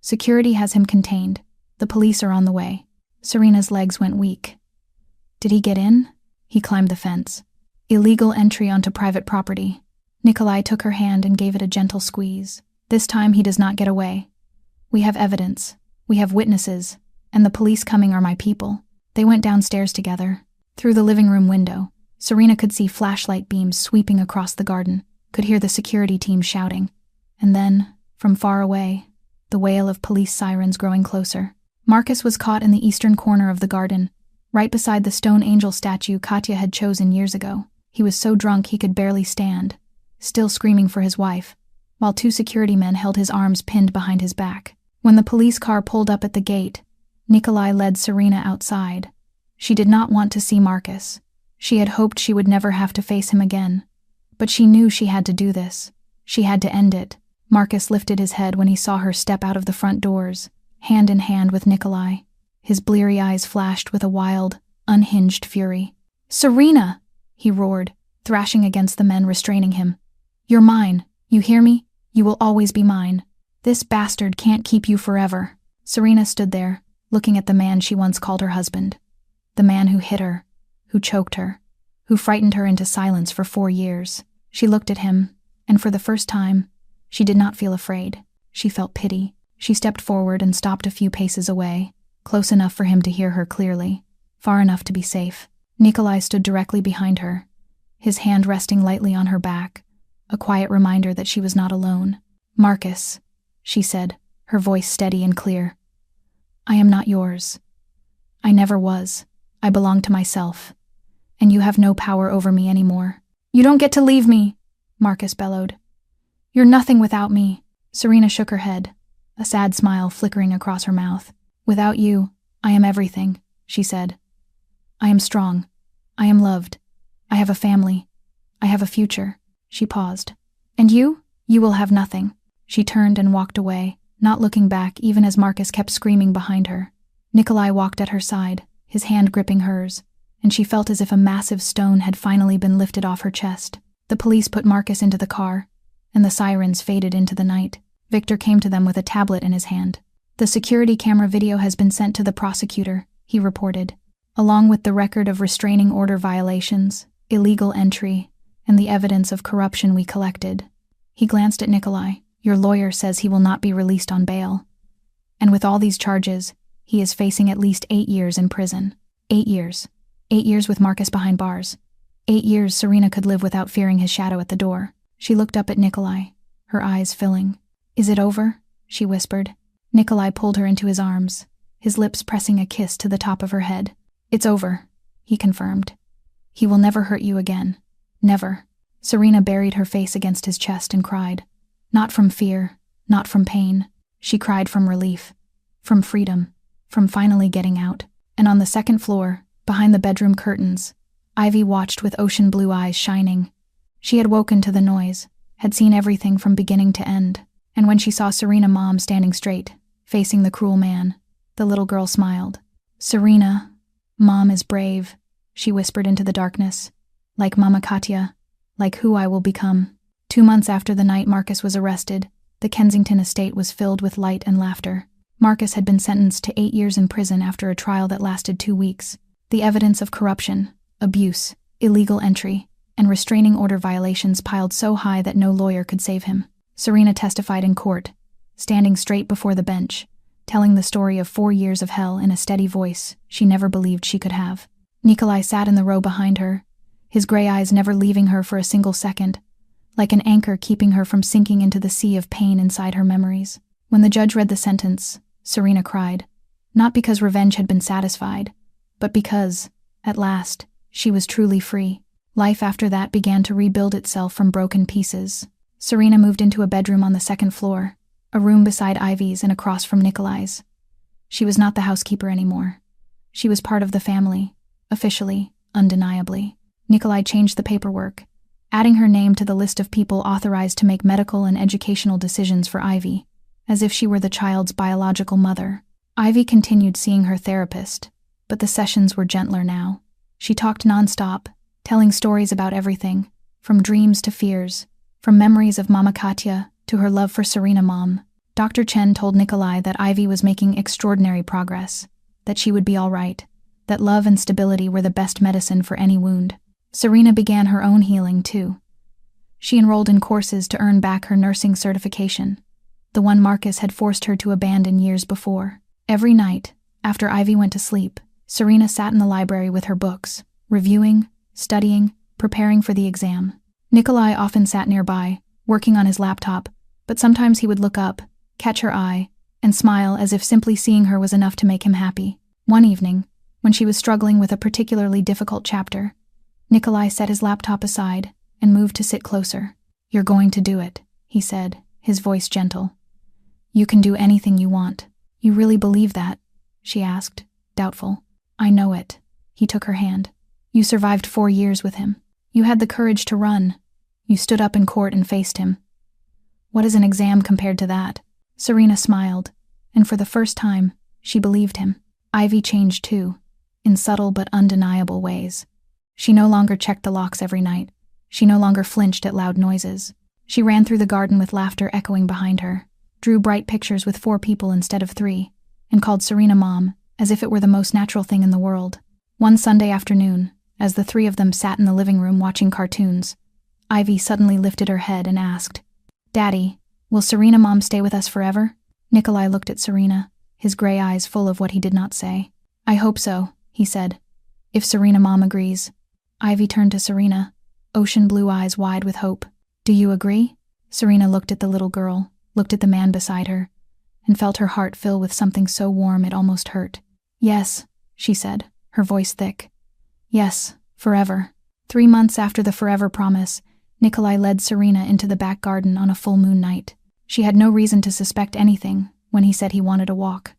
"Security has him contained. The police are on the way." Serena's legs went weak. "Did he get in?" He climbed the fence. "Illegal entry onto private property." Nikolai took her hand and gave it a gentle squeeze. "This time he does not get away. We have evidence. We have witnesses. And the police coming are my people." They went downstairs together. Through the living room window, Serena could see flashlight beams sweeping across the garden, could hear the security team shouting. And then, from far away, the wail of police sirens growing closer. Marcus was caught in the eastern corner of the garden, right beside the stone angel statue Katya had chosen years ago. He was so drunk he could barely stand, still screaming for his wife, while 2 security men held his arms pinned behind his back. When the police car pulled up at the gate, Nikolai led Serena outside. She did not want to see Marcus. She had hoped she would never have to face him again. But she knew she had to do this. She had to end it. Marcus lifted his head when he saw her step out of the front doors, hand in hand with Nikolai. His bleary eyes flashed with a wild, unhinged fury. "Serena!" he roared, thrashing against the men restraining him. "You're mine. You hear me? You will always be mine. This bastard can't keep you forever." Serena stood there, looking at the man she once called her husband. The man who hit her, who choked her, who frightened her into silence for 4 years. She looked at him, and for the first time, she did not feel afraid. She felt pity. She stepped forward and stopped a few paces away, close enough for him to hear her clearly, far enough to be safe. Nikolai stood directly behind her, his hand resting lightly on her back, a quiet reminder that she was not alone. "Marcus," she said, her voice steady and clear. "I am not yours. I never was. I belong to myself. And you have no power over me anymore." "You don't get to leave me," Marcus bellowed. "You're nothing without me." Serena shook her head, a sad smile flickering across her mouth. "Without you, I am everything," she said. "I am strong. I am loved. I have a family. I have a future." She paused. "And you? You will have nothing." She turned and walked away, not looking back even as Marcus kept screaming behind her. Nikolai walked at her side, his hand gripping hers, and she felt as if a massive stone had finally been lifted off her chest. The police put Marcus into the car, and the sirens faded into the night. Victor came to them with a tablet in his hand. "The security camera video has been sent to the prosecutor," he reported, along with the record of restraining order violations, illegal entry, and the evidence of corruption we collected. He glanced at Nikolai. "Your lawyer says he will not be released on bail. And with all these charges, he is facing at least 8 years in prison." 8 years. 8 years with Marcus behind bars. 8 years Serena could live without fearing his shadow at the door. She looked up at Nikolai, her eyes filling. "Is it over?" she whispered. Nikolai pulled her into his arms, his lips pressing a kiss to the top of her head. "It's over," he confirmed. "He will never hurt you again. Never." Serena buried her face against his chest and cried. Not from fear, not from pain. She cried from relief, from freedom, from finally getting out. And on the second floor, behind the bedroom curtains, Ivy watched with ocean blue eyes shining. She had woken to the noise, had seen everything from beginning to end. And when she saw Serena Mom standing straight, facing the cruel man, the little girl smiled. "Serena, Mom is brave," she whispered into the darkness. "Like Mama Katya, like who I will become." 2 months after the night Marcus was arrested, the Kensington estate was filled with light and laughter. Marcus had been sentenced to 8 years in prison after a trial that lasted 2 weeks. The evidence of corruption, abuse, illegal entry, and restraining order violations piled so high that no lawyer could save him. Serena testified in court, standing straight before the bench, telling the story of 4 years of hell in a steady voice she never believed she could have. Nikolai sat in the row behind her, his gray eyes never leaving her for a single second, like an anchor keeping her from sinking into the sea of pain inside her memories. When the judge read the sentence, Serena cried, not because revenge had been satisfied, but because, at last, she was truly free. Life after that began to rebuild itself from broken pieces. Serena moved into a bedroom on the second floor, a room beside Ivy's and across from Nikolai's. She was not the housekeeper anymore. She was part of the family, officially, undeniably. Nikolai changed the paperwork, adding her name to the list of people authorized to make medical and educational decisions for Ivy, as if she were the child's biological mother. Ivy continued seeing her therapist, but the sessions were gentler now. She talked nonstop, telling stories about everything, from dreams to fears, from memories of Mama Katya to her love for Serena Mom. Dr. Chen told Nikolai that Ivy was making extraordinary progress, that she would be all right, that love and stability were the best medicine for any wound. Serena began her own healing, too. She enrolled in courses to earn back her nursing certification, the one Marcus had forced her to abandon years before. Every night, after Ivy went to sleep, Serena sat in the library with her books, reviewing, studying, preparing for the exam. Nikolai often sat nearby, working on his laptop, but sometimes he would look up, catch her eye, and smile as if simply seeing her was enough to make him happy. One evening, when she was struggling with a particularly difficult chapter, Nikolai set his laptop aside and moved to sit closer. "You're going to do it," he said, his voice gentle. "You can do anything you want." "You really believe that?" she asked, doubtful. "I know it." He took her hand. "You survived 4 years with him. You had the courage to run. You stood up in court and faced him. What is an exam compared to that?" Serena smiled, and for the first time, she believed him. Ivy changed too, in subtle but undeniable ways. She no longer checked the locks every night. She no longer flinched at loud noises. She ran through the garden with laughter echoing behind her, drew bright pictures with 4 people instead of 3, and called Serena Mom, as if it were the most natural thing in the world. One Sunday afternoon, as the 3 of them sat in the living room watching cartoons, Ivy suddenly lifted her head and asked, "Daddy, will Serena Mom stay with us forever?" Nikolai looked at Serena, his gray eyes full of what he did not say. "I hope so," he said, "if Serena Mom agrees." Ivy turned to Serena, ocean blue eyes wide with hope. "Do you agree?" Serena looked at the little girl, looked at the man beside her, and felt her heart fill with something so warm it almost hurt. "Yes," she said, her voice thick. "Yes, forever." 3 months after the forever promise, Nikolai led Serena into the back garden on a full moon night. She had no reason to suspect anything when he said he wanted a walk.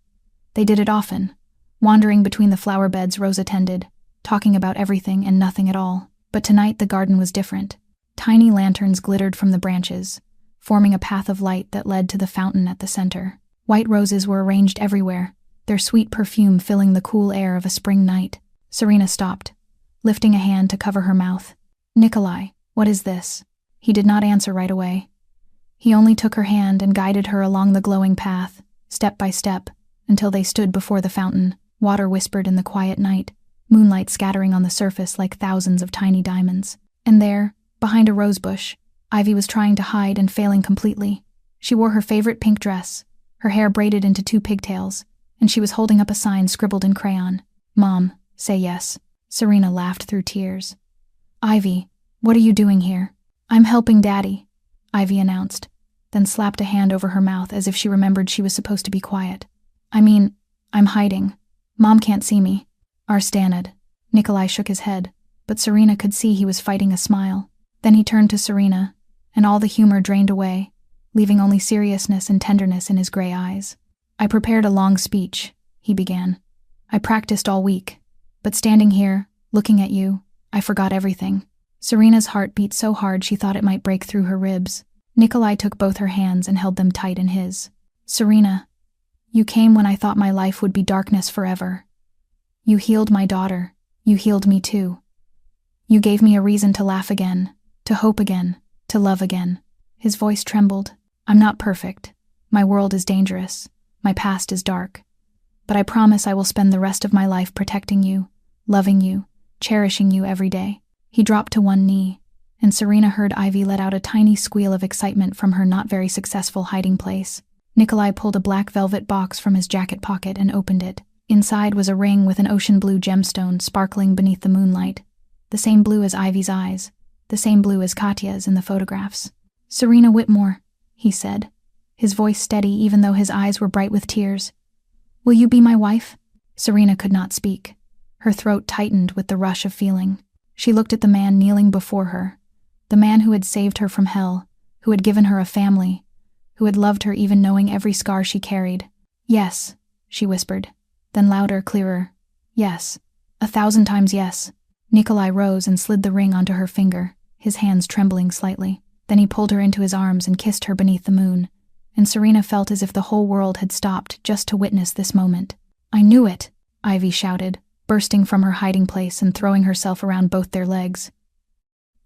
They did it often, wandering between the flower beds Rosa tended, talking about everything and nothing at all. But tonight the garden was different. Tiny lanterns glittered from the branches, forming a path of light that led to the fountain at the center. White roses were arranged everywhere, their sweet perfume filling the cool air of a spring night. Serena stopped, lifting a hand to cover her mouth. "Nikolai, what is this?" He did not answer right away. He only took her hand and guided her along the glowing path, step by step, until they stood before the fountain. Water whispered in the quiet night, moonlight scattering on the surface like thousands of tiny diamonds. And there, behind a rosebush, Ivy was trying to hide and failing completely. She wore her favorite pink dress, her hair braided into 2 pigtails, and she was holding up a sign scribbled in crayon. "Mom, say yes." Serena laughed through tears. "Ivy, what are you doing here?" "I'm helping Daddy," Ivy announced, then slapped a hand over her mouth as if she remembered she was supposed to be quiet. I'm hiding. Mom can't see me." "Arstanad." Nikolai shook his head, but Serena could see he was fighting a smile. Then he turned to Serena, and all the humor drained away, leaving only seriousness and tenderness in his gray eyes. "I prepared a long speech," he began. "I practiced all week, but standing here, looking at you, I forgot everything." Serena's heart beat so hard she thought it might break through her ribs. Nikolai took both her hands and held them tight in his. "Serena, you came when I thought my life would be darkness forever. You healed my daughter. You healed me too. You gave me a reason to laugh again, to hope again, to love again." His voice trembled. "I'm not perfect. My world is dangerous. My past is dark. But I promise I will spend the rest of my life protecting you, loving you, cherishing you every day." He dropped to one knee, and Serena heard Ivy let out a tiny squeal of excitement from her not very successful hiding place. Nikolai pulled a black velvet box from his jacket pocket and opened it. Inside was a ring with an ocean blue gemstone sparkling beneath the moonlight, the same blue as Ivy's eyes, the same blue as Katya's in the photographs. "Serena Whitmore," he said, his voice steady even though his eyes were bright with tears. "Will you be my wife?" Serena could not speak. Her throat tightened with the rush of feeling. She looked at the man kneeling before her, the man who had saved her from hell, who had given her a family, who had loved her even knowing every scar she carried. "Yes," she whispered, then louder, clearer. Yes. 1,000 times yes. Nikolai rose and slid the ring onto her finger, his hands trembling slightly. Then he pulled her into his arms and kissed her beneath the moon, and Serena felt as if the whole world had stopped just to witness this moment. "I knew it," Ivy shouted, bursting from her hiding place and throwing herself around both their legs.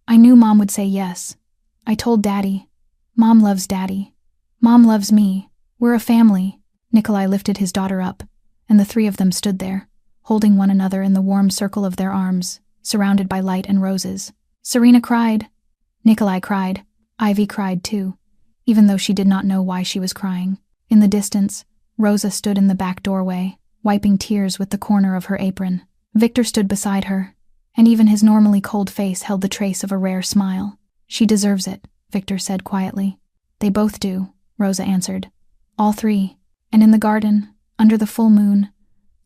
"I knew Mom would say yes. I told Daddy. Mom loves Daddy. Mom loves me. We're a family." Nikolai lifted his daughter up, and the three of them stood there, holding one another in the warm circle of their arms, surrounded by light and roses. Serena cried. Nikolai cried. Ivy cried too, even though she did not know why she was crying. In the distance, Rosa stood in the back doorway, wiping tears with the corner of her apron. Victor stood beside her, and even his normally cold face held the trace of a rare smile. "She deserves it," Victor said quietly. "They both do," Rosa answered. "All three." And in the garden, under the full moon,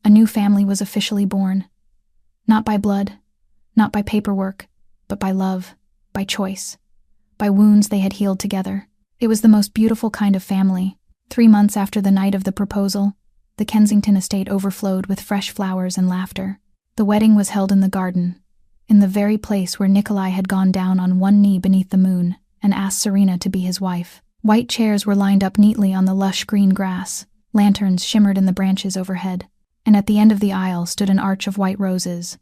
a new family was officially born. Not by blood, not by paperwork, but by love, by choice, by wounds they had healed together. It was the most beautiful kind of family. 3 months after the night of the proposal, the Kensington estate overflowed with fresh flowers and laughter. The wedding was held in the garden, in the very place where Nikolai had gone down on one knee beneath the moon and asked Serena to be his wife. White chairs were lined up neatly on the lush green grass, lanterns shimmered in the branches overhead, and at the end of the aisle stood an arch of white roses,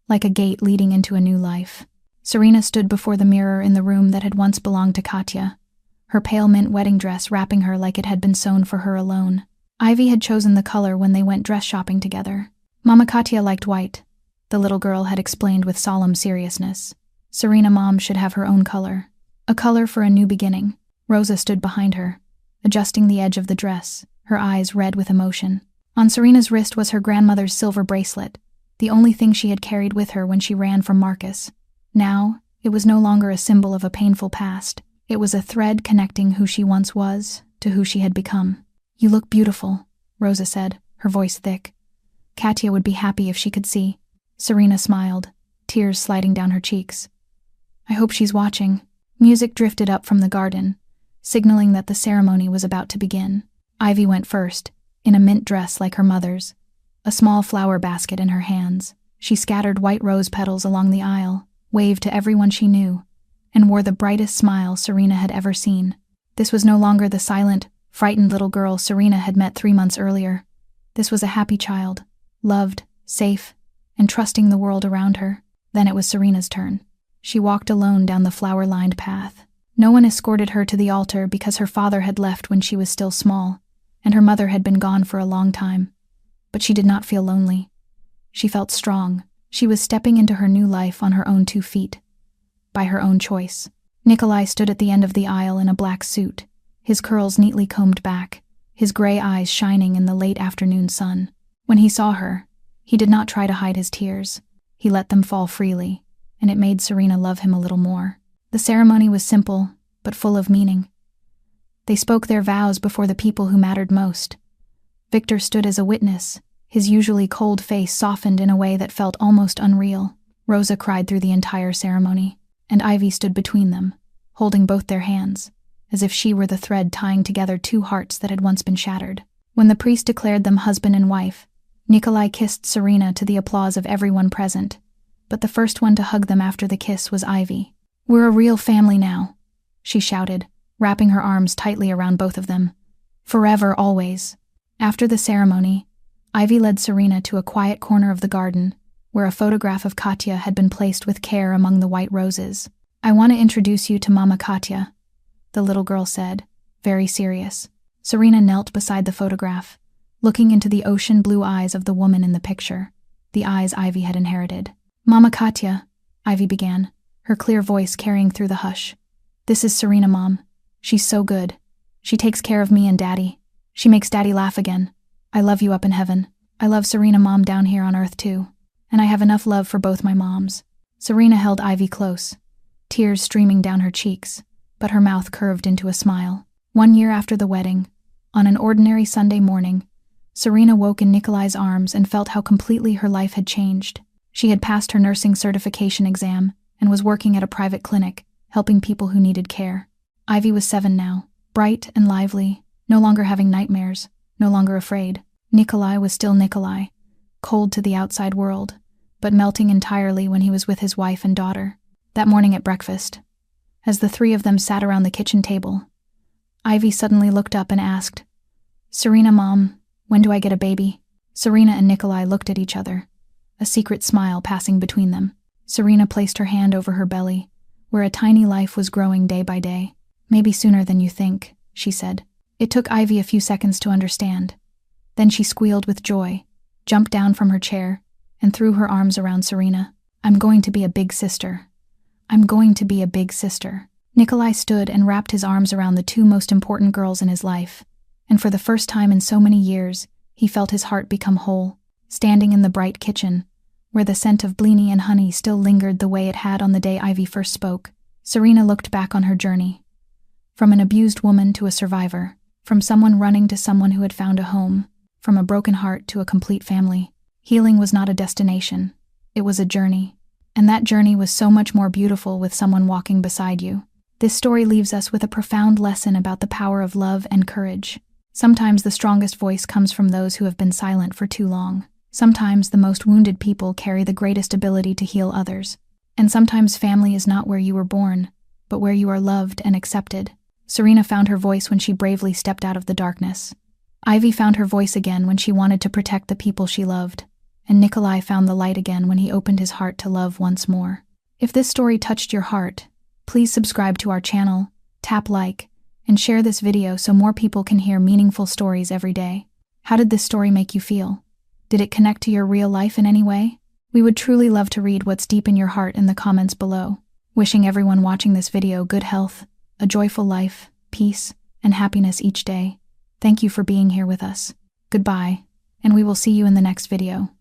like a gate leading into a new life. Serena stood before the mirror in the room that had once belonged to Katya, her pale mint wedding dress wrapping her like it had been sewn for her alone. Ivy had chosen the color when they went dress shopping together. Mama Katya liked white, the little girl had explained with solemn seriousness. Serena Mom should have her own color, a color for a new beginning. Rosa stood behind her, adjusting the edge of the dress, her eyes red with emotion. On Serena's wrist was her grandmother's silver bracelet, the only thing she had carried with her when she ran from Marcus. Now, it was no longer a symbol of a painful past. It was a thread connecting who she once was to who she had become. "You look beautiful," Rosa said, her voice thick. Katya would be happy if she could see. Serena smiled, tears sliding down her cheeks. "I hope she's watching." Music drifted up from the garden, signaling that the ceremony was about to begin. Ivy went first, in a mint dress like her mother's, a small flower basket in her hands. She scattered white rose petals along the aisle, waved to everyone she knew, and wore the brightest smile Serena had ever seen. This was no longer the silent, frightened little girl Serena had met 3 months earlier. This was a happy child, loved, safe, and trusting the world around her. Then it was Serena's turn. She walked alone down the flower-lined path. No one escorted her to the altar because her father had left when she was still small, and her mother had been gone for a long time. But she did not feel lonely. She felt strong. She was stepping into her new life on her own 2 feet, by her own choice. Nikolai stood at the end of the aisle in a black suit, his curls neatly combed back, his gray eyes shining in the late afternoon sun. When he saw her, he did not try to hide his tears. He let them fall freely, and it made Serena love him a little more. The ceremony was simple, but full of meaning. They spoke their vows before the people who mattered most. Victor stood as a witness, his usually cold face softened in a way that felt almost unreal. Rosa cried through the entire ceremony, and Ivy stood between them, holding both their hands, as if she were the thread tying together 2 hearts that had once been shattered. When the priest declared them husband and wife, Nikolai kissed Serena to the applause of everyone present, but the first one to hug them after the kiss was Ivy. "We're a real family now," she shouted, wrapping her arms tightly around both of them. "Forever, always." After the ceremony, Ivy led Serena to a quiet corner of the garden, where a photograph of Katya had been placed with care among the white roses. "I want to introduce you to Mama Katya," the little girl said, very serious. Serena knelt beside the photograph, looking into the ocean blue eyes of the woman in the picture, the eyes Ivy had inherited. "Mama Katya," Ivy began, her clear voice carrying through the hush. "This is Serena, Mom. She's so good. She takes care of me and Daddy. She makes Daddy laugh again. I love you up in heaven. I love Serena, Mom, down here on earth too. And I have enough love for both my moms." Serena held Ivy close, tears streaming down her cheeks, but her mouth curved into a smile. 1 year after the wedding, on an ordinary Sunday morning, Serena woke in Nikolai's arms and felt how completely her life had changed. She had passed her nursing certification exam and was working at a private clinic, helping people who needed care. Ivy was 7 now, bright and lively, no longer having nightmares, no longer afraid. Nikolai was still Nikolai, cold to the outside world, but melting entirely when he was with his wife and daughter. That morning at breakfast, as the three of them sat around the kitchen table, Ivy suddenly looked up and asked, "Serena, Mom, when do I get a baby?" Serena and Nikolai looked at each other, a secret smile passing between them. Serena placed her hand over her belly, where a tiny life was growing day by day. "Maybe sooner than you think," she said. It took Ivy a few seconds to understand. Then she squealed with joy, jumped down from her chair, and threw her arms around Serena. "I'm going to be a big sister. I'm going to be a big sister." Nikolai stood and wrapped his arms around the two most important girls in his life, and for the first time in so many years, he felt his heart become whole. Standing in the bright kitchen, where the scent of blini and honey still lingered the way it had on the day Ivy first spoke, Serena looked back on her journey. From an abused woman to a survivor, from someone running to someone who had found a home, from a broken heart to a complete family. Healing was not a destination, it was a journey. And that journey was so much more beautiful with someone walking beside you. This story leaves us with a profound lesson about the power of love and courage. Sometimes the strongest voice comes from those who have been silent for too long. Sometimes the most wounded people carry the greatest ability to heal others. And sometimes family is not where you were born, but where you are loved and accepted. Serena found her voice when she bravely stepped out of the darkness. Ivy found her voice again when she wanted to protect the people she loved. And Nikolai found the light again when he opened his heart to love once more. If this story touched your heart, please subscribe to our channel, tap like, and share this video so more people can hear meaningful stories every day. How did this story make you feel? Did it connect to your real life in any way? We would truly love to read what's deep in your heart in the comments below. Wishing everyone watching this video good health, a joyful life, peace, and happiness each day. Thank you for being here with us. Goodbye, and we will see you in the next video.